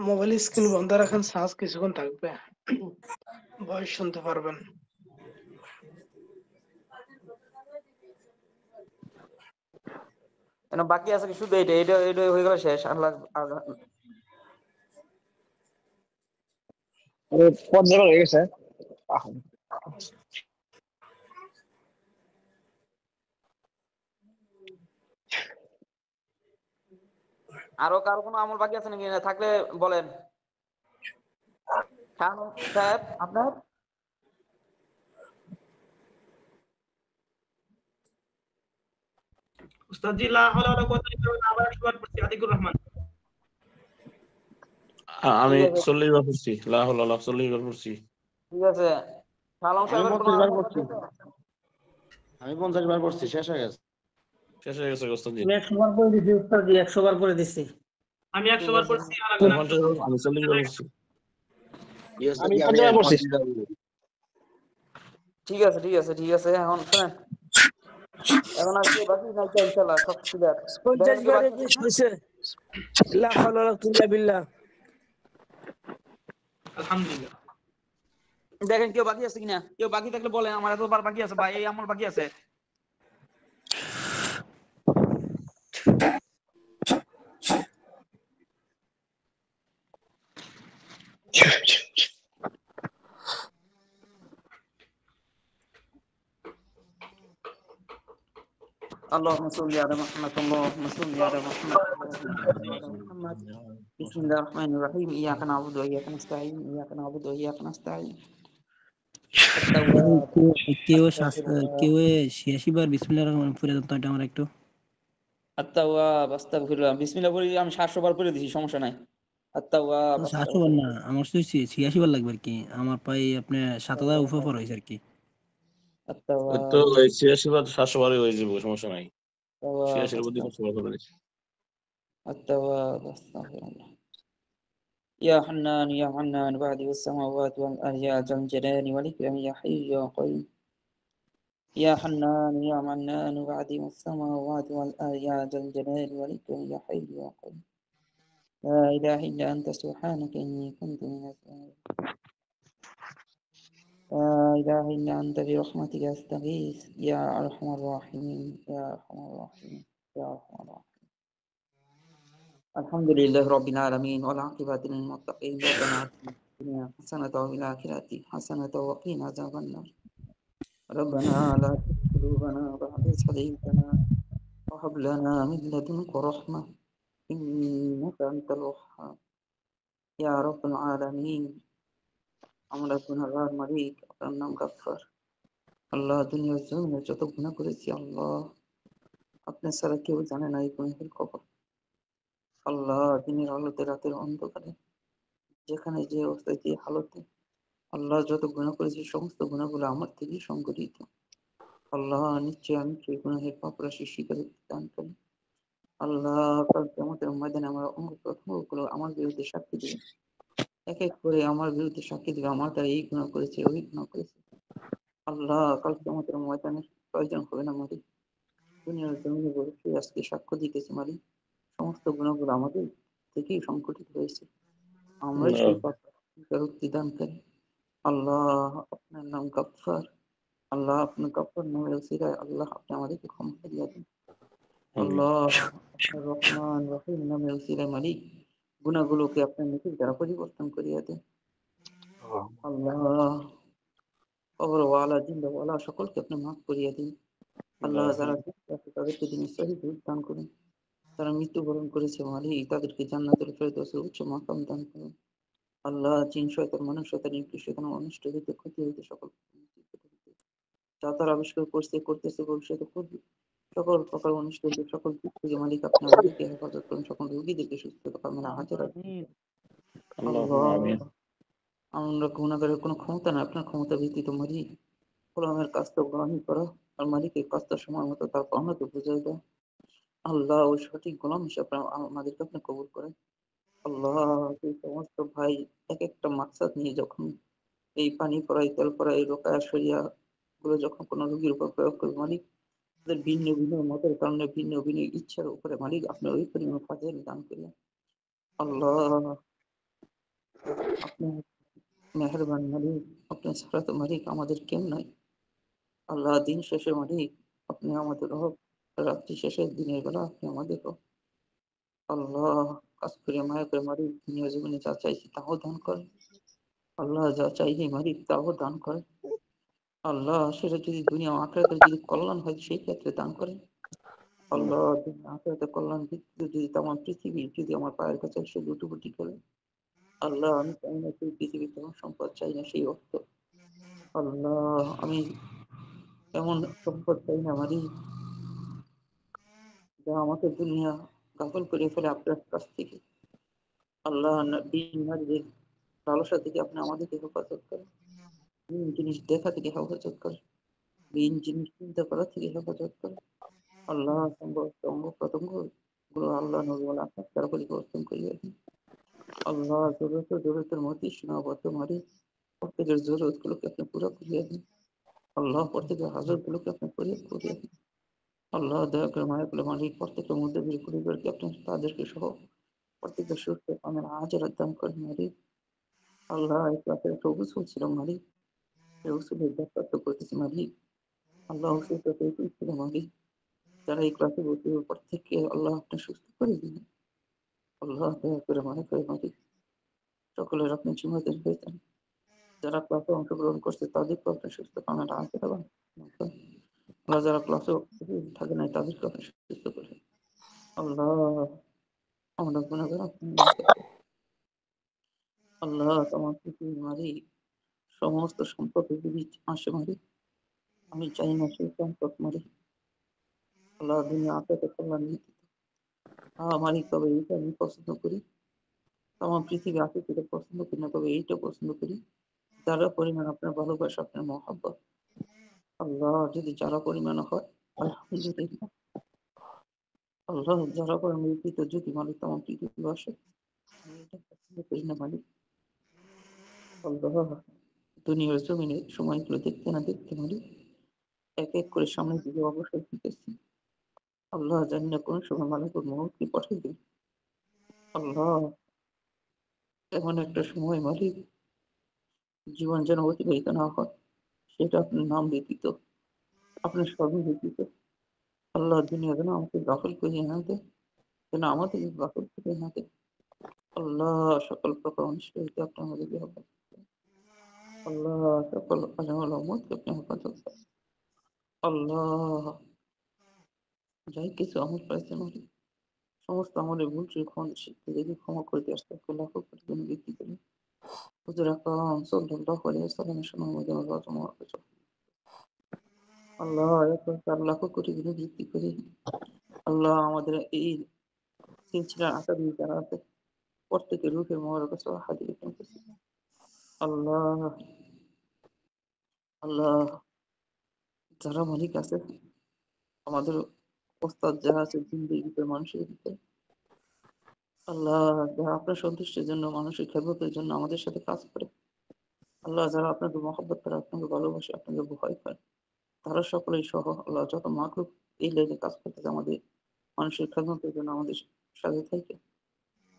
মোবাইল স্ক্রিন বন্ধ রাখেন, চার্জ কিছুক্ষণ থাকবে, ভয়েস শুনতে পারবেন। বাকি আছে কি শুধু এটা হয়ে গেল শেষ। আল্লাহ হয়ে গেছে। আরো কারো কোনো আমল বাকি আছে নাকি? থাকলে বলেন। সাহেব আপনার? উস্তাদ জি লা হাওলা ওয়ালা কুওয়াতা ইল্লা বিল্লাহ, আবার একবার পড়ছি আতিকুর রহমান। আমি 40 বার পড়ছি, লা হাওলা ওয়ালা 40 বার পড়ছি। ঠিক আছে, সালাম আমি সাহেবের 50 বার পড়ছি। আমি 50 বার পড়ছি, শেষ হয়ে গেছে ওস্তাদ জি। 100 বার করে দিছি উস্তাদ জি, 100 বার করে দিছি। আমি 100 বার পড়ছি, আর একজন 100 বার। আমি 40 বার পড়ছি। আমি 50 বার পড়ছি। ঠিক আছে, এখন শুনেন, এখন আর কি বাকি নাই? ইনশাআল্লাহ সব ক্লিয়ার। 50 বারে কি হইছে? লা হাওলা ওয়ালা কুওয়াতা ইল্লা বিল্লাহ। আলহামদুলিল্লাহ। দেখেন কেউ বাকি আছে কিনা, কেউ বাকি থাকলে বলেন। আমার এতবার বাকি আছে ভাই, এই আমল বাকি আছে। اللهم صل على محمد اللهم صل على محمد بسم الله الرحمن الرحيم إياك نعبد وإياك نستعين إياك نعبد وإياك نستعين কেউ 86 বার বিসমিল্লাহির রহমানির রহিম পড়ে দাও তো, এটা আমার একটু। আত্তাওয়াব আস্তাগফিরুল্লাহ। বিসমিল্লাহ বলি আমি 700 বার পড়ে দিছি, সমস্যা নাই। আত্তাওয়াব 700 বার না, আমার তো 86 বার লাগবে আর কি। আমার প্রায় আপনি 7000 উপর হইছে আর কি। তো 86 বার 700 বারই হয়ে যাবে, সমস্যা নাই। 86 এর মধ্যে 700 বার করে দিছি। التواب استغفر الله. يا حنان يا حنان بعد السماوات والأرض يا ذا الجلال والإكرام يا حي يا قيوم يا حنان يا منان بعد السماوات والأرض يا ذا الجلال والإكرام يا حي يا قيوم لا إله إلا أنت سبحانك إني كنت من الظالمين لا إله إلا أنت برحمتك أستغيث يا أرحم الراحمين يا أرحم الراحمين يا أرحم الراحمين. الحمد لله رب العالمين والعاقبة للمتقين ربنا آتنا في الدنيا حسنة وفي الآخرة حسنة وقنا عذاب النار ربنا لا تزغ قلوبنا بعد إذ هديتنا وهب لنا من لدنك رحمة إنك أنت الوهاب يا رب العالمين আমরা গুনাহগার মালিক, আপনার নাম গাফফার। আল্লাহ দুনিয়ার জমিনে যত গুনাহ করেছি আল্লাহ আপনি ছাড়া কেউ জানে না এই গুনাহের খবর। আল্লাহ দিনের আলোতে রাতের অন্ধকারে যেখানে যে অবস্থায় যে হালতে আল্লাহ যত গুনাহ করেছি সমস্ত গুনাহগুলো আমার থেকেই সংগঠিত। আল্লাহ নিশ্চয়ই আমি সেই গুনাহের পাপ রাশি স্বীকার দান করি। আল্লাহ কাল কিয়ামতের ময়দানে আমার অঙ্গ প্রত্যঙ্গগুলো আমার বিরুদ্ধে সাক্ষী দিবে, এক এক করে আমার বিরুদ্ধে সাক্ষী দিবে আমার দ্বারা এই গুনাহ করেছে ওই গুনাহ করেছে। আল্লাহ কাল কিয়ামতের ময়দানে প্রয়োজন হবে না মালিক, দুনিয়ার জমিনে বসে আজকে সাক্ষ্য দিতেছি মালিক, সমস্ত গুণাগুলো আমাদের থেকেই সংগঠিত হয়েছে, আমরাই সেই মুক্তি দানকারী। আল্লাহ আপনার নাম গফফার, আল্লাহ আপনার গফফার নামের ওসিলায় আল্লাহ আপনি আমাদেরকে ক্ষমা করিয়া দিন। আল্লাহ আপনার রহমান রহিম নামের ওসিলায় মালিক গুণাগুলোকে আপনার নেকির দ্বারা পরিবর্তন করিয়া দেন। আল্লাহ কবরওয়ালা জিন্দাওয়ালা সকলকে আপনি মাফ করিয়া দিন। আল্লাহ যারা তাদেরকে তিনি শহীদ দান করুন, যারা মৃত্যুবরণ করেছে মালিক তাদেরকে জান্নাতুল ফেরদৌসের উচ্চ মাকাম দান করুন। আল্লাহ জিন শয়তান মানুষ শয়তান ইবলিস শয়তান অনিষ্ট হইতে ক্ষতি হইতে সকল যা তারা আবিষ্কার করতেছে ভবিষ্যতে করবে, সকল প্রকার অনিষ্ট হইতে সকল দিক থেকে মালিক আপনি আমাদেরকে হেফাজত করুন, সকল রোগীদেরকে সুস্থ কামনা হাজার আল্লাহ। আমরা গুণাগারের কোনো ক্ষমতা না, আপনার ক্ষমতা ব্যতীত মালিক গোলামের কাজটা গোলামি করা আর মালিকের কাজটা সময় মতো তার পাওনাকে বুঝাই দেয়। আল্লাহ ওই সঠিক গোলাম হিসাবে আমাদেরকে আপনি কবুল করেন। আল্লাহ এই সমস্ত ভাই এক একটা মাকসাদ নিয়ে যখন এই পানি পড়াই তেল পড়াই রোকায়া শরিয়া গুলো যখন কোনো রোগীর উপর প্রয়োগ করবে মালিক, তাদের ভিন্ন ভিন্ন মতের কারণে ভিন্ন ভিন্ন ইচ্ছার উপরে মালিক আপনি ওই পরিমাণ ফাজেল দান করেন। আল্লাহ আপনি মেহরবান মালিক, আপনি ছাড়া তো মালিক আমাদের কেউ নাই। আল্লাহ দিন শেষে মালিক আপনি আমাদের হোক, রাত্রি শেষে দিনের বেলা আপনি আমাদের হোক। আল্লাহ কাজ করে মায়া করে মালিক দুনিয়া জীবনে যা চাইছি তাও দান করেন। আল্লাহ যা চাইনি মালিক তাও দান করেন। আল্লাহ সেটা যদি দুনিয়া আখিরাতের যদি কল্যাণ হয় সেই ক্ষেত্রে দান করেন। আল্লাহ দুনিয়া আখিরাতের কল্যাণ ভিত্তিতে যদি আমার পৃথিবী যদি আমার পায়ের কাছে এসে লুটুপুটি করে, আল্লাহ আমি চাই না সেই পৃথিবীর কোনো সম্পদ, চাই না সেই অর্থ। আল্লাহ আমি এমন সম্পদ চাই না মালিক যা আমাকে দুনিয়া গাফল করে ফেলে আপনার কাছ থেকে। আল্লাহ দিন নারীদের লালসা থেকে আপনি আমাদেরকে হেফাজত করেন, জিনিস দেখা থেকে হেফাজত করেন, জিনিস চিন্তা করা থেকে হেফাজত করেন। আল্লাহ অঙ্গ প্রত্যঙ্গ গুলো আল্লাহ নবীওয়ালা আপনার দ্বারা পরিবর্তন করিয়া দিন। আল্লাহ জরুরতের মধ্যে সীমাবদ্ধ মারি প্রত্যেকের জরুরত গুলোকে আপনি পুরো করিয়া দিন। আল্লাহ প্রত্যেকের হাজত গুলোকে আপনি করিয়া দিন। আল্লাহ দয়া করে মায়া করে মালিক প্রত্যেকের মধ্যে যে পরিবারকে আপনি তাদেরকে সহ প্রত্যেকের সুস্থ আমার হাজার দান করেন মালিক। আল্লাহ এই ক্লাসের একটা উসুল ছিল মালিক, সেই উসুলের ব্যাপারটা করতেছি মালিক। আল্লাহ উসুলটা ছিল মালিক, যারা এই ক্লাসে বসে প্রত্যেককে আল্লাহ আপনি সুস্থ করে দিন। আল্লাহ দয়া করে মায়া করে মালিক সকলের আপনি জিম্মাদারি পেতেন, যারা ক্লাসে অংশগ্রহণ করছে তাদেরকে আপনি সুস্থ কামনা হাজার আল্লাহ, যারা ক্লাসে থাকে নাই তাদেরকে আপনি সুস্থ করে আল্লাহ। আমরা গুনাহগার আপনি মাফ করুন। আল্লাহ তোমার পৃথিবী মারি সমস্ত সম্পদ যদি আসে মারি, আমি চাই না সেই সম্পদ মারি আল্লাহ দুনিয়া আপাতত কল্যাণ নীতি মালিক, তবে এইটা আমি পছন্দ করি। আমার পৃথিবী আছে সেটা পছন্দ করি না, তবে এইটা পছন্দ করি যারা পরিমাণ আপনার ভালোবাসা আপনার মহাব্বত। আল্লাহ যদি যারা পরিমাণ হয় আলহামদুলিল্লাহ। আল্লাহ যারা পরিমাণ যদি মালিক তোমার পৃথিবী আসে আমি এটা পছন্দ করি না মালিক। আল্লাহ দুনিয়ার জমিনে সময়গুলো দেখতে না দেখতে মালিক এক এক করে সামনের দিকে অবশ্যই দিতেছি। আল্লাহ জানি না কোন সময় মালিকুল মউতকে পাঠিয়ে দিন। আল্লাহ এমন একটা সময় মালিক জীবন যেন অতিবাহিত না হয়, সেটা আপনার নাম ব্যতীত আপনার সবই ব্যতীত। আল্লাহ দুনিয়া যেন আমাকে গাফল করিয়ে না দেয়, যেন আমাদের গাফল করিয়ে না দেয়। আল্লাহ সকল প্রকার অনিষ্ট হইতে আপনি আমাদেরকে হেফাজত করেন। আল্লাহ সকল আজমল উম্মতকে আপনি হেফাজত করেন। আল্লাহ যাই কিছু আমল পাইছে মালিক সমস্ত আমলের ভুল শিখতে দেখে ক্ষমা করে দিয়ে আসতে লাখ কোটি গুণ বৃদ্ধি করি। হুজুর আকরাম সাল্লাল্লাহু আলাইহি ওয়াসাল্লামের সময় মধ্যে আল্লাহ তোমার কাছে আল্লাহ 1 লাখ কোটি গুণ বৃদ্ধি করি। আল্লাহ আমাদের এই সিলসিলার আসামি যারা আছে প্রত্যেকের রূহের মোবারক কাছে হাজির করতেছি। আল্লাহ আল্লাহ যারা মালিক আছে আমাদের ওস্তাদ যারা আছে জিন্দেগিতে মানুষের ভিতরে আল্লাহ যারা আপনার সন্তুষ্টির জন্য মানুষের খেদমতের জন্য আমাদের সাথে কাজ করে, আল্লাহ যারা আপনাকে মহব্বত করে আপনাকে ভালোবাসে আপনাকে ভয় করে, তারা সকলেই সহ আল্লাহ যত মাকলুক এই লাইনে কাজ করতে আমাদের মানুষের খেদমতের জন্য আমাদের সাথে থাকে।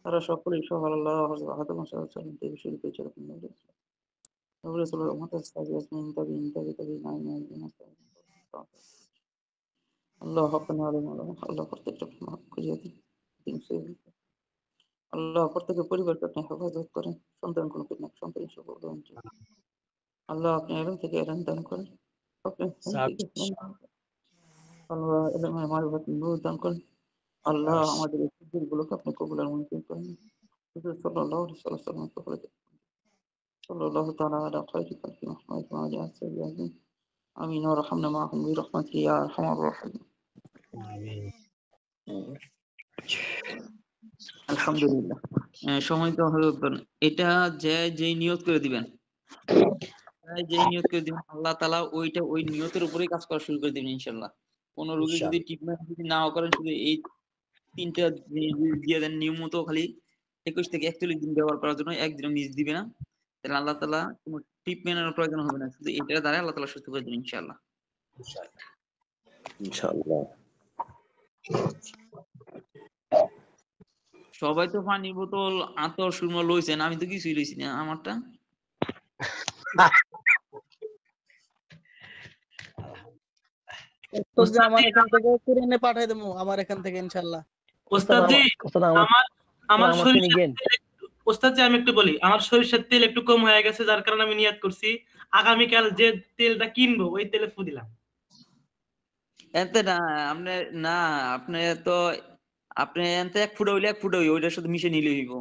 তারা সকলেই সকাল আল্লাহ হাতে মাসা চলেন থেকে শুরু করে চলেন আল্লাহ হাফেজ আল্লাহ প্রত্যেকটা খুঁজে দিন আল্লাহ প্রত্যেকের পরিবারকে আপনি হেফাজত করেন, সন্তান কোনো কিনা সন্তান সকল আল্লাহ আপনি এরম থেকে এরম দান করেন, আপনি আল্লাহ এলমের মারফত নূর দান করেন। আল্লাহ আমাদের এই সিদ্ধিগুলোকে আপনি কবুলের মঞ্জুর করেন। সাল্লাল্লাহু আলাইহি ওয়াসাল্লাম সাল্লাল্লাহু তাআলা আলা খায়রি খালকি মুহাম্মদ ওয়া আলা আলিহি আজমাইন। আমিন ওয়া রাহমনা মাআহুম বিরহমাতিকা ইয়া আরহামার রাহিমিন। আলহামদুলিল্লাহ। সময়ত হযরতগণ, এটা যেই নিয়ত করে দিবেন, যেই নিয়ত করে দিবেন আল্লাহ তাআলা ওই নিয়তের উপরেই কাজ করা শুরু করে দিবেন ইনশাআল্লাহ। কোন রোগী যদি ট্রিটমেন্ট যদি নাও করেন, শুধু এই 3টা দিয়ে দেন নিয়মিত, খালি 21 থেকে 41 দিন ব্যবহার করার জন্য, একদিনও মিস দিবে না, তাহলে আল্লাহ তাআলা কোনো ট্রিটমেন্টের প্রয়োজন হবে না, শুধু এটার দ্বারা আল্লাহ তাআলা সুস্থ করে দিবেন ইনশাআল্লাহ। ইনশাআল্লাহ। সবাই তো পানির বোতল আতর সুরমা লইছেন, আমি তো কিছুই লইছি না আমারটা। আমার এখান থেকে করে এনে পাঠাই দেবো, আমার এখান থেকে ইনশাআল্লাহ। ওস্তাদ জি আমি একটু বলি, আমার সরিষার তেল একটু কম হয়ে গেছে, যার কারণে আমি নিয়ত করছি আগামীকাল যে তেলটা কিনবো ওই তেলে ফু দিলাম। এতে না আপনি তো এতে 1 ফুটা হইলে 1 ফুটা হইবে, ওইটার সাথে মিশে নিলে হইব।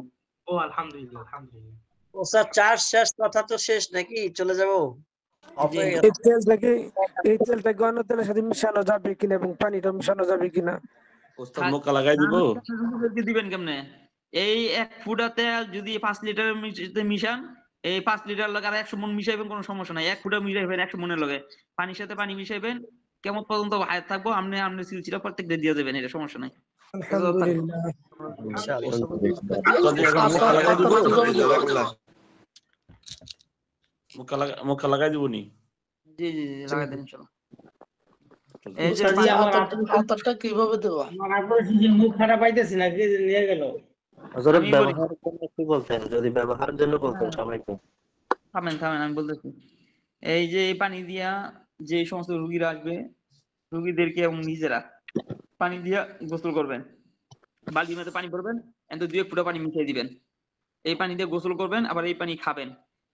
ও আলহামদুলিল্লাহ আলহামদুলিল্লাহ। ওস্তাদ চার্জ শেষ, কথা তো শেষ নাকি, চলে যাবো? এই তেলটাকে অন্য তেলের সাথে মিশানো যাবে কিনা এবং পানিটা মিশানো যাবে কিনা? ওস্তাদ মোকা লাগাই দিব। দিবেন কেমনে? এই 1 ফুটা তেল যদি 5 লিটার মিশান, এই 5 লিটার লাগে আর 100 মণ মিশাইবেন, কোনো সমস্যা নাই। 1 ফুটা মিশাইবেন 100 মণের লগে, পানির সাথে পানি মিশাইবেন, কেমন পর্যন্ত হায়াত থাকবো আপনি সিলসিলা প্রত্যেক দিয়ে দিয়ে দেবেন, এটা সমস্যা নাই। আলহামদুলিল্লাহ। মোকা লাগাই দিব নি? জি জি জি লাগাই দেন ইনশাআল্লাহ। এই যে আতরটা কিভাবে দেব? আমার আপনার যে মুখ খারাপ পাইতেছি না, কি নিয়ে গেল? হযরত ব্যবহারের জন্য কি বলতেন? যদি ব্যবহারের জন্য বলতেন সবাইকে। থামেন আমি বলতেছি। এই যে এই পানি দিয়া যে সমস্ত রোগীরা আসবে, রোগীদেরকে এবং নিজেরা পানি দিয়া গোসল করবেন। বালতির মধ্যে পানি ভরবেন, এতে 2-1 ফুটা পানি মিশিয়ে দিবেন। এই পানি দিয়ে গোসল করবেন, আবার এই পানি খাবেন।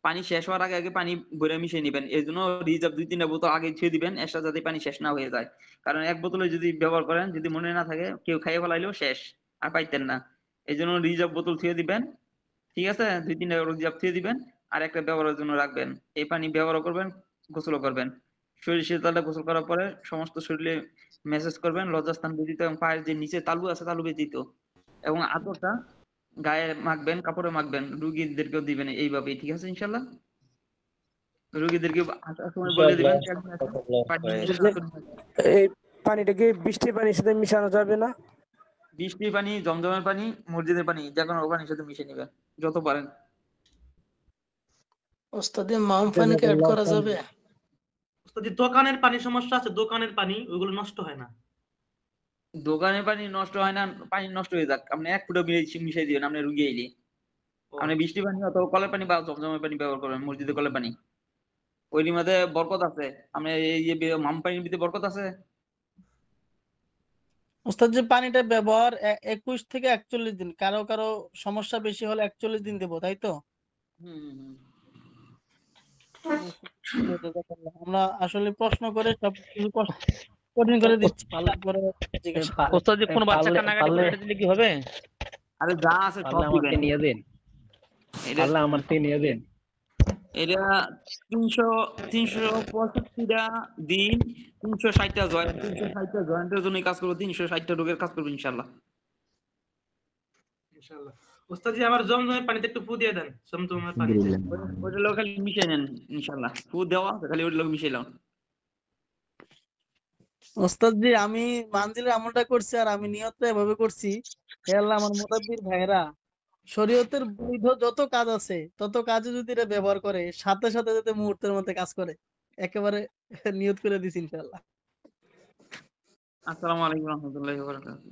পানি শেষ হওয়ার আগে পানি ভরে মিশিয়ে নেবেন। এর জন্য রিজার্ভ 2-3টা বোতল আগে ছুঁয়ে দিবেন, এক্সট্রা যাতে পানি শেষ না হয়ে যায়। কারণ 1 বোতলে যদি ব্যবহার করেন, যদি মনে না থাকে, কেউ খাইয়ে ফেলাইলেও শেষ, আর পাইতেন না। এই জন্য রিজার্ভ বোতল ছুঁয়ে দিবেন, ঠিক আছে? 2-3টা রিজার্ভ ছুঁয়ে দিবেন, আর একটা ব্যবহারের জন্য রাখবেন। এই পানি ব্যবহার করবেন, গোসল করবেন। সরিষার তেলটা গোসল করার পরে সমস্ত শরীরে মেসেজ করবেন, লজ্জাস্থান ব্যতীত এবং পায়ের যে নিচে তালু আছে তালু ব্যতীত, এবং আতরটা গায়ে মাখবেন, কাপড়ে মাখবেন, রোগীদেরকেও দিবেন এইভাবেই, ঠিক আছে ইনশাআল্লাহ? রোগীদেরকে আসার সময় বলে দিবেন এই পানিটাকে বৃষ্টির পানির সাথে মিশানো যাবে না? বৃষ্টির পানি, জমজমের পানি, মসজিদের পানি, যে কোনো পানির সাথে মিশিয়ে নেবেন যত পারেন। ওস্তাদ মাউম পানি কি অ্যাড করা যাবে? ওস্তাদ দোকানের পানি সমস্যা আছে, দোকানের পানি ওইগুলো নষ্ট হয় না। দোকানের পানি নষ্ট হয় না, পানি নষ্ট হয়ে যাক, আপনি 1 ফুটা মিশিয়ে দিবেন, আপনি রুগী আইলে। আপনি বৃষ্টির পানি অথবা কলের পানি বা জমজমের পানি ব্যবহার করবেন, মসজিদের কলের পানি, ওই মধ্যে বরকত আছে। আপনি এই যে মাম পানির ভিতরে বরকত আছে। ওস্তাদ যে পানিটা ব্যবহার 21 থেকে 41 দিন, কারো কারো সমস্যা বেশি হলে 41 দিন দেবো, তাই তো? আমরা আসলে প্রশ্ন করে সব কিছু কঠিন করে দিচ্ছি, ভালো করে জিজ্ঞাসা। ওস্তাদ যে কোনো বাচ্চা কান্নাকাটি করে দিলে কি হবে? আরে যা আছে সব দিবেন। নিয়ে দেন, আল্লাহ আমার থেকে নিয়ে দেন। এটা 365টা দিন, 360টা জয়েন্ট, 360টা জয়েন্টের জন্য কাজ করব, 360টা রোগের কাজ করব ইনশাআল্লাহ। ইনশাআল্লাহ। ওস্তাদ জি আমার জমজমের পানিতে একটু ফু দিয়ে দেন, জমজমের পানিতে। ওইটা লোক খালি মিশিয়ে নেন ইনশাআল্লাহ। ফু দেওয়া খালি ওইটা লোক মিশিয়ে নাও। ওস্তাদ জি আমি মানজিলের আমলটা করছি, আর আমি নিয়তটা এভাবে করছি, হে আল্লাহ আমার মুতাব্বির ভাইরা শরীয়তের বৈধ যত কাজ আছে তত কাজে যদি এটা ব্যবহার করে, সাথে সাথে যাতে মুহূর্তের মধ্যে কাজ করে, একেবারে নিয়ত করে দিছি ইনশাআল্লাহ। আসসালামু আলাইকুম রহমতুল্লাহি ওয়া বারাকাতুহু।